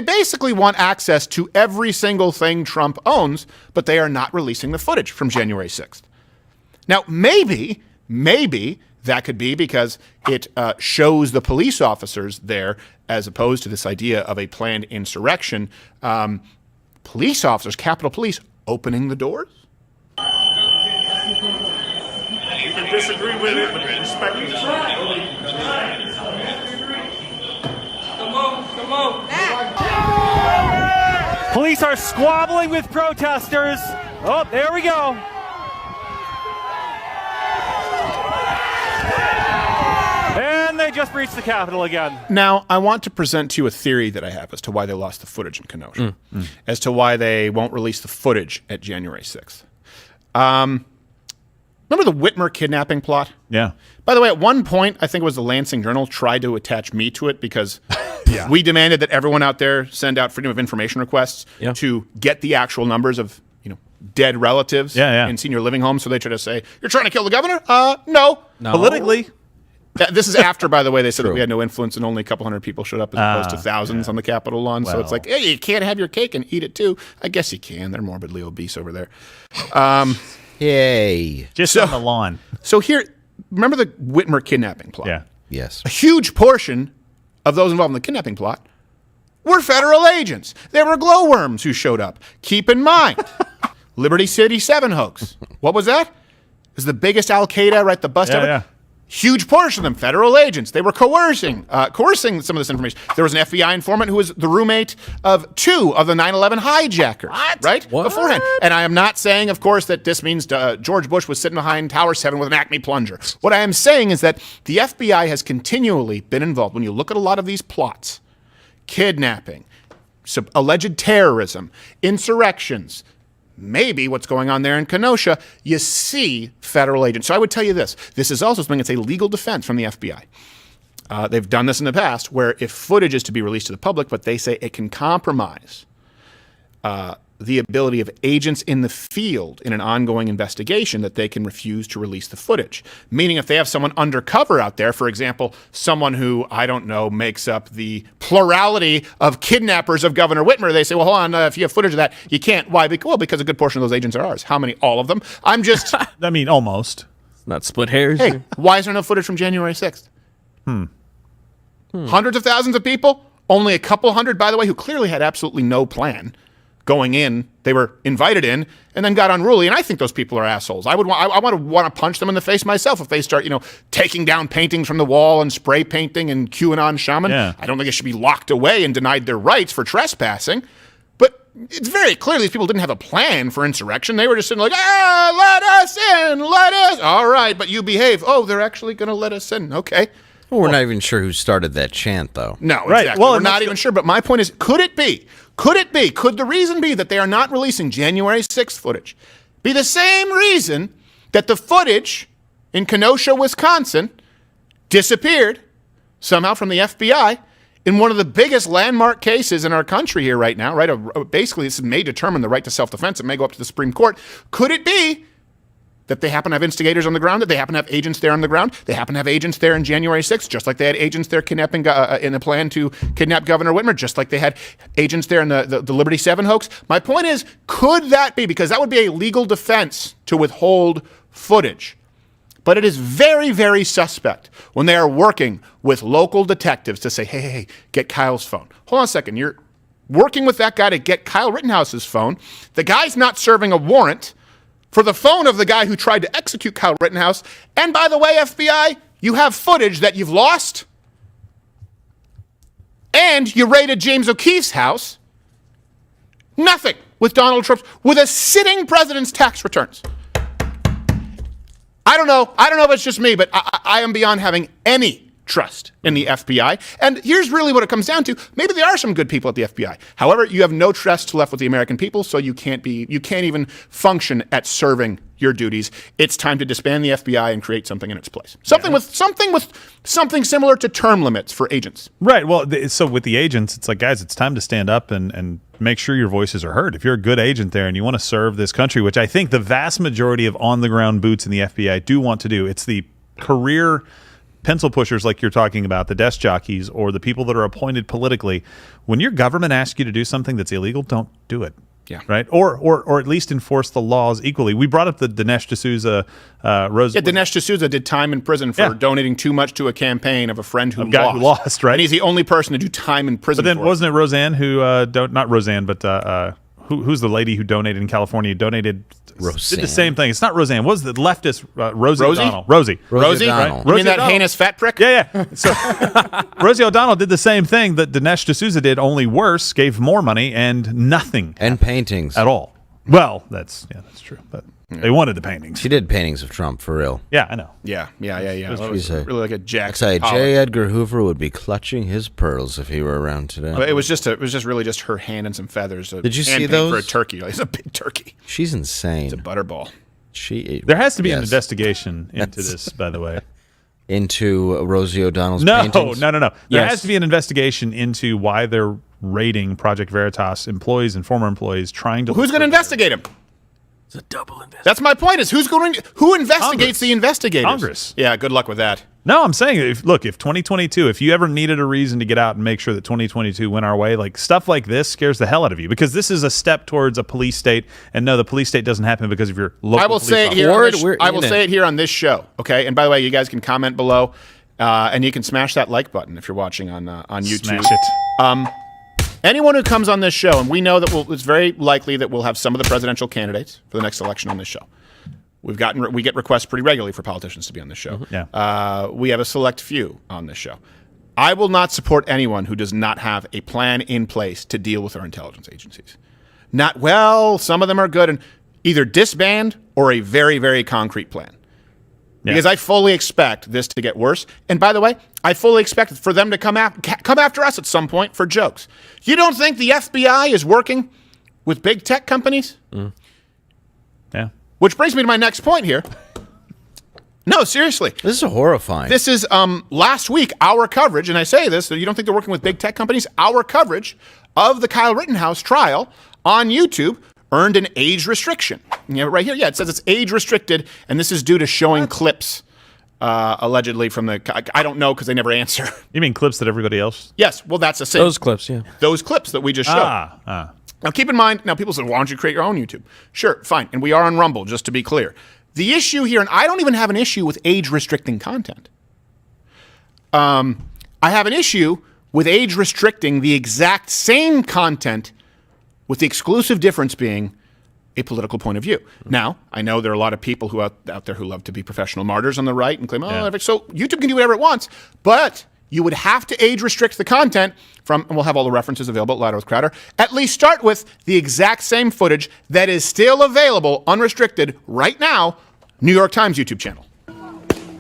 Speaker 6: basically want access to every single thing Trump owns, but they are not releasing the footage from January 6th. Now, maybe that could be because it shows the police officers there as opposed to this idea of a planned insurrection. Police officers, Capitol Police, opening the doors?
Speaker 21: You can disagree with it, but respect it.
Speaker 5: Come on. Police are squabbling with protesters. Oh, there we go. And they just breached the Capitol again.
Speaker 6: Now, I want to present to you a theory that I have as to why they lost the footage in Kenosha, as to why they won't release the footage at January 6th. Remember the Whitmer kidnapping plot?
Speaker 3: Yeah.
Speaker 6: By the way, at one point, I think it was the Lansing Journal tried to attach me to it because we demanded that everyone out there send out Freedom of Information requests to get the actual numbers of dead relatives in senior living homes. So they try to say, you're trying to kill the governor? No.
Speaker 3: Politically.
Speaker 6: This is after, by the way, they said that we had no influence and only a couple hundred people showed up as opposed to thousands on the Capitol lawn. So it's like, hey, you can't have your cake and eat it too. I guess you can. They're morbidly obese over there.
Speaker 8: Yay.
Speaker 3: Just on the lawn.
Speaker 6: So here, remember the Whitmer kidnapping plot?
Speaker 3: Yeah.
Speaker 8: Yes.
Speaker 6: A huge portion of those involved in the kidnapping plot were federal agents. There were glowworms who showed up. Keep in mind, Liberty City 7 hoax. What was that? It was the biggest Al-Qaeda, right? The bust ever.
Speaker 3: Yeah.
Speaker 6: Huge portion of them, federal agents. They were coercing some of this information. There was an FBI informant who was the roommate of 2 of the 9/11 hijackers, right? Beforehand. And I am not saying, of course, that this means George Bush was sitting behind Tower 7 with an Acme plunger. What I am saying is that the FBI has continually been involved. When you look at a lot of these plots, kidnapping, alleged terrorism, insurrections, maybe what's going on there in Kenosha, you see federal agents. So I would tell you this. This is also something that's a legal defense from the FBI. They've done this in the past where if footage is to be released to the public, but they say it can compromise the ability of agents in the field in an ongoing investigation, that they can refuse to release the footage. Meaning if they have someone undercover out there, for example, someone who, I don't know, makes up the plurality of kidnappers of Governor Whitmer, they say, well, hold on, if you have footage of that, you can't. Why? Well, because a good portion of those agents are ours. How many? All of them. I'm just...
Speaker 3: I mean, almost.
Speaker 7: Not split hairs.
Speaker 6: Hey, why is there no footage from January 6th? Hundreds of thousands of people? Only a couple hundred, by the way, who clearly had absolutely no plan going in. They were invited in and then got unruly. And I think those people are assholes. I want to punch them in the face myself if they start, taking down paintings from the wall and spray painting and QAnon shaman.
Speaker 3: Yeah.
Speaker 6: I don't think they should be locked away and denied their rights for trespassing. But it's very clear these people didn't have a plan for insurrection. They were just sitting like, let us in, let us. All right, but you behave. Oh, they're actually going to let us in. Okay.
Speaker 8: Well, we're not even sure who started that chant, though.
Speaker 6: No,
Speaker 3: Right.
Speaker 6: exactly.
Speaker 3: Well,
Speaker 6: We're
Speaker 3: and
Speaker 6: not even sure. But my point is, could it be? Could the reason be that they are not releasing January 6th footage be the same reason that the footage in Kenosha, Wisconsin disappeared somehow from the FBI in one of the biggest landmark cases in our country here right now, right? Basically, this may determine the right to self-defense. It may go up to the Supreme Court. Could it be that they happen to have instigators on the ground, that they happen to have agents there on the ground? They happen to have agents there in January 6th, just like they had agents there kidnapping in the plan to kidnap Governor Whitmer, just like they had agents there in the Liberty 7 hoax. My point is, could that be? Because that would be a legal defense to withhold footage. But it is very, very suspect when they are working with local detectives to say, hey, get Kyle's phone. Hold on a second. You're working with that guy to get Kyle Rittenhouse's phone. The guy's not serving a warrant for the phone of the guy who tried to execute Kyle Rittenhouse. And by the way, FBI, you have footage that you've lost. And you raided James O'Keefe's house. Nothing with Donald Trump's, with a sitting president's tax returns. I don't know if it's just me, but I am beyond having any trust in the FBI. And here's really what it comes down to. Maybe there are some good people at the FBI. However, you have no trust left with the American people, so you can't even function at serving your duties. It's time to disband the FBI and create something in its place. Something similar to term limits for agents.
Speaker 3: Right. Well, so with the agents, it's like, guys, it's time to stand up and make sure your voices are heard. If you're a good agent there and you want to serve this country, which I think the vast majority of on-the-ground boots in the FBI do want to do, it's the career pencil pushers like you're talking about, the desk jockeys, or the people that are appointed politically. When your government asks you to do something that's illegal, don't do it.
Speaker 6: Yeah.
Speaker 3: Right. Or at least enforce the laws equally. We brought up the Dinesh D'Souza.
Speaker 6: Dinesh D'Souza did time in prison for donating too much to a campaign of a friend who
Speaker 3: lost. Right.
Speaker 6: And he's the only person to do time in prison.
Speaker 3: But then wasn't it Roseanne who not Roseanne, but who's the lady who donated in California? Did the same thing. It's not Roseanne. What was the leftist Rosie O'Donnell? Rosie
Speaker 6: O'Donnell.
Speaker 3: Right?
Speaker 6: You mean that heinous fat prick?
Speaker 3: Yeah. So Rosie O'Donnell did the same thing that Dinesh D'Souza did, only worse. Gave more money and nothing
Speaker 8: and paintings
Speaker 3: at all. Well, that's true. But they wanted the paintings.
Speaker 8: She did paintings of Trump for real.
Speaker 3: Yeah, I know.
Speaker 6: Yeah.
Speaker 8: She's
Speaker 6: really like a Jack.
Speaker 8: J. Edgar Hoover would be clutching his pearls if he were around today.
Speaker 6: It was really just her hand and some feathers.
Speaker 8: Did you see those?
Speaker 6: For a turkey, it's a big turkey.
Speaker 8: She's insane.
Speaker 6: It's a butterball.
Speaker 3: There has to be an investigation into this, by the way.
Speaker 8: Into Rosie O'Donnell's paintings?
Speaker 3: No. There has to be an investigation into why they're raiding Project Veritas employees and former employees trying to...
Speaker 6: Who's going to investigate them?
Speaker 7: It's a double investigation.
Speaker 6: That's my point. Is who investigates the investigators?
Speaker 3: Congress.
Speaker 6: Yeah, good luck with that.
Speaker 3: No, I'm saying, if 2022, if you ever needed a reason to get out and make sure that 2022 went our way, like stuff like this scares the hell out of you, because this is a step towards a police state. And no, the police state doesn't happen because of your local
Speaker 6: I will say it here on this show. Okay. And by the way, you guys can comment below, and you can smash that like button if you're watching on YouTube.
Speaker 3: Smash it.
Speaker 6: Anyone who comes on this show, and we know that it's very likely that we'll have some of the presidential candidates for the next election on this show. We get requests pretty regularly for politicians to be on this show. We have a select few on this show. I will not support anyone who does not have a plan in place to deal with our intelligence agencies. Some of them are good, and either disband or a very, very concrete plan. Because I fully expect this to get worse. And by the way, I fully expect for them to come after us at some point for jokes. You don't think the FBI is working with big tech companies?
Speaker 3: Yeah.
Speaker 6: Which brings me to my next point here. No, seriously.
Speaker 8: This is horrifying.
Speaker 6: This is last week, our coverage, and I say this, so you don't think they're working with big tech companies? Our coverage of the Kyle Rittenhouse trial on YouTube earned an age restriction. Right here, it says it's age restricted, and this is due to showing clips, allegedly from the, I don't know because they never answer.
Speaker 3: You mean clips that everybody else?
Speaker 6: Yes, well, that's the same.
Speaker 7: Those clips, yeah.
Speaker 6: Those clips that we just showed. Now, keep in mind, people say, why don't you create your own YouTube? Sure, fine, and we are on Rumble, just to be clear. The issue here, and I don't even have an issue with age-restricting content. I have an issue with age-restricting the exact same content with the exclusive difference being a political point of view. Now, I know there are a lot of people who out there who love to be professional martyrs on the right and claim, so YouTube can do whatever it wants, but you would have to age-restrict the content from, and we'll have all the references available at Louder with Crowder, at least start with the exact same footage that is still available, unrestricted, right now, New York Times YouTube channel.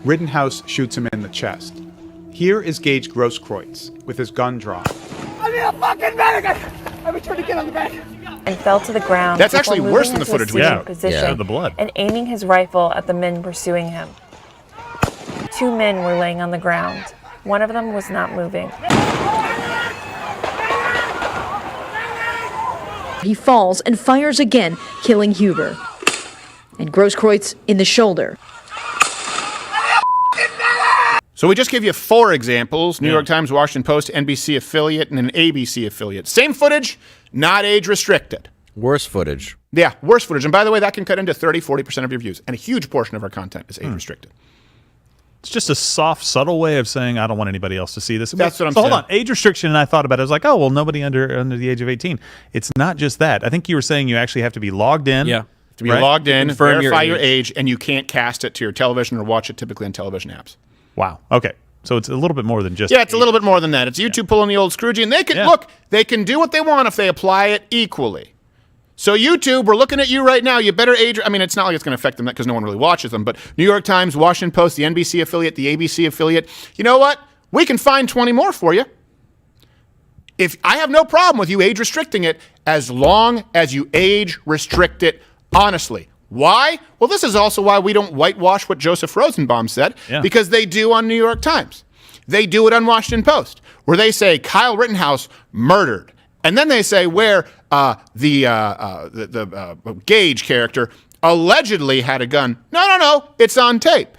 Speaker 9: Rittenhouse shoots him in the chest. Here is Gage Grosskreutz with his gun drawn.
Speaker 10: I need a fucking medic! I've been trying to get on the back.
Speaker 23: And fell to the ground.
Speaker 6: That's actually worse than the footage we have.
Speaker 23: Position
Speaker 3: the blood.
Speaker 23: And aiming his rifle at the men pursuing him. 2 men were laying on the ground. One of them was not moving.
Speaker 24: He falls and fires again, killing Huber. And Grosskreutz in the shoulder.
Speaker 6: So we just gave you 4 examples, New York Times, Washington Post, NBC affiliate, and an ABC affiliate. Same footage, not age restricted.
Speaker 8: Worse footage.
Speaker 6: Yeah, worse footage. And by the way, that can cut into 30-40% of your views. And a huge portion of our content is age restricted.
Speaker 3: It's just a soft, subtle way of saying I don't want anybody else to see this.
Speaker 6: That's what I'm saying.
Speaker 3: Hold on, age restriction, and I thought about it. I was like, oh, well, nobody under the age of 18. It's not just that. I think you were saying you actually have to be logged in.
Speaker 7: Yeah.
Speaker 6: To be logged in, verify your age, and you can't cast it to your television or watch it typically on television apps.
Speaker 3: Wow. Okay. So it's a little bit more than just...
Speaker 6: Yeah, it's a little bit more than that. It's YouTube pulling the old Scroogey, and they can, look, they can do what they want if they apply it equally. So YouTube, we're looking at you right now. You better age... I mean, it's not like it's going to affect them because no one really watches them, but New York Times, Washington Post, the NBC affiliate, the ABC affiliate, you know what? We can find 20 more for you. If I have no problem with you age restricting it as long as you age restrict it honestly. Why? Well, this is also why we don't whitewash what Joseph Rosenbaum said, because they do on New York Times. They do it on Washington Post, where they say Kyle Rittenhouse murdered. And then they say where the Gage character allegedly had a gun. No, it's on tape.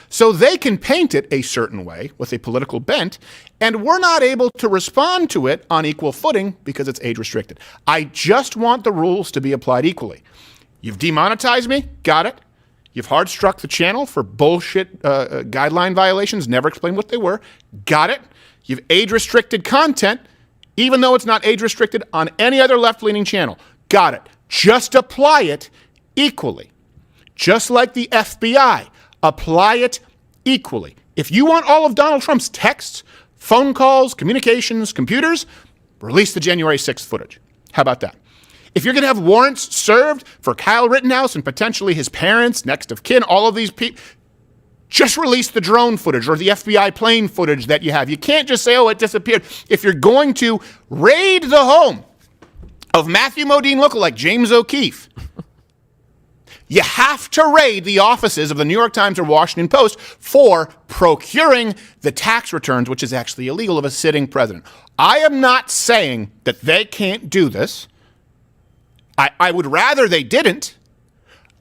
Speaker 6: So they can paint it a certain way with a political bent, and we're not able to respond to it on equal footing because it's age restricted. I just want the rules to be applied equally. You've demonetized me, got it. You've hard struck the channel for bullshit guideline violations, never explained what they were, got it. You've age restricted content, even though it's not age restricted on any other left-leaning channel, got it. Just apply it equally. Just like the FBI, apply it equally. If you want all of Donald Trump's texts, phone calls, communications, computers, release the January 6th footage. How about that? If you're going to have warrants served for Kyle Rittenhouse and potentially his parents, next of kin, all of these people, just release the drone footage or the FBI plane footage that you have. You can't just say, oh, it disappeared. If you're going to raid the home of Matthew Modine lookalike James O'Keefe, you have to raid the offices of the New York Times or Washington Post for procuring the tax returns, which is actually illegal, of a sitting president. I am not saying that they can't do this. I would rather they didn't.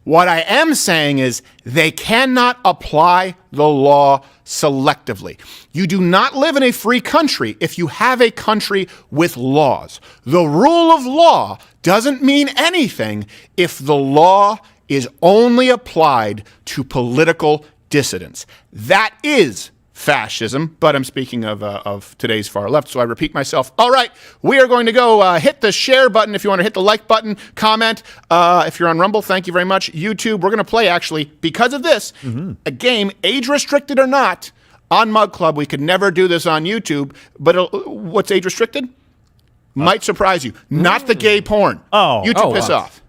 Speaker 6: What I am saying is they cannot apply the law selectively. You do not live in a free country if you have a country with laws. The rule of law doesn't mean anything if the law is only applied to political dissidents. That is fascism, but I'm speaking of today's far left, so I repeat myself. All right, we are going to go hit the share button if you want to hit the like button, comment. If you're on Rumble, thank you very much. YouTube, we're going to play, actually, because of this, a game, age-restricted or not, on Mug Club. We could never do this on YouTube, but what's age-restricted? Might surprise you. Not the gay porn.
Speaker 3: Oh.
Speaker 6: YouTube, piss off.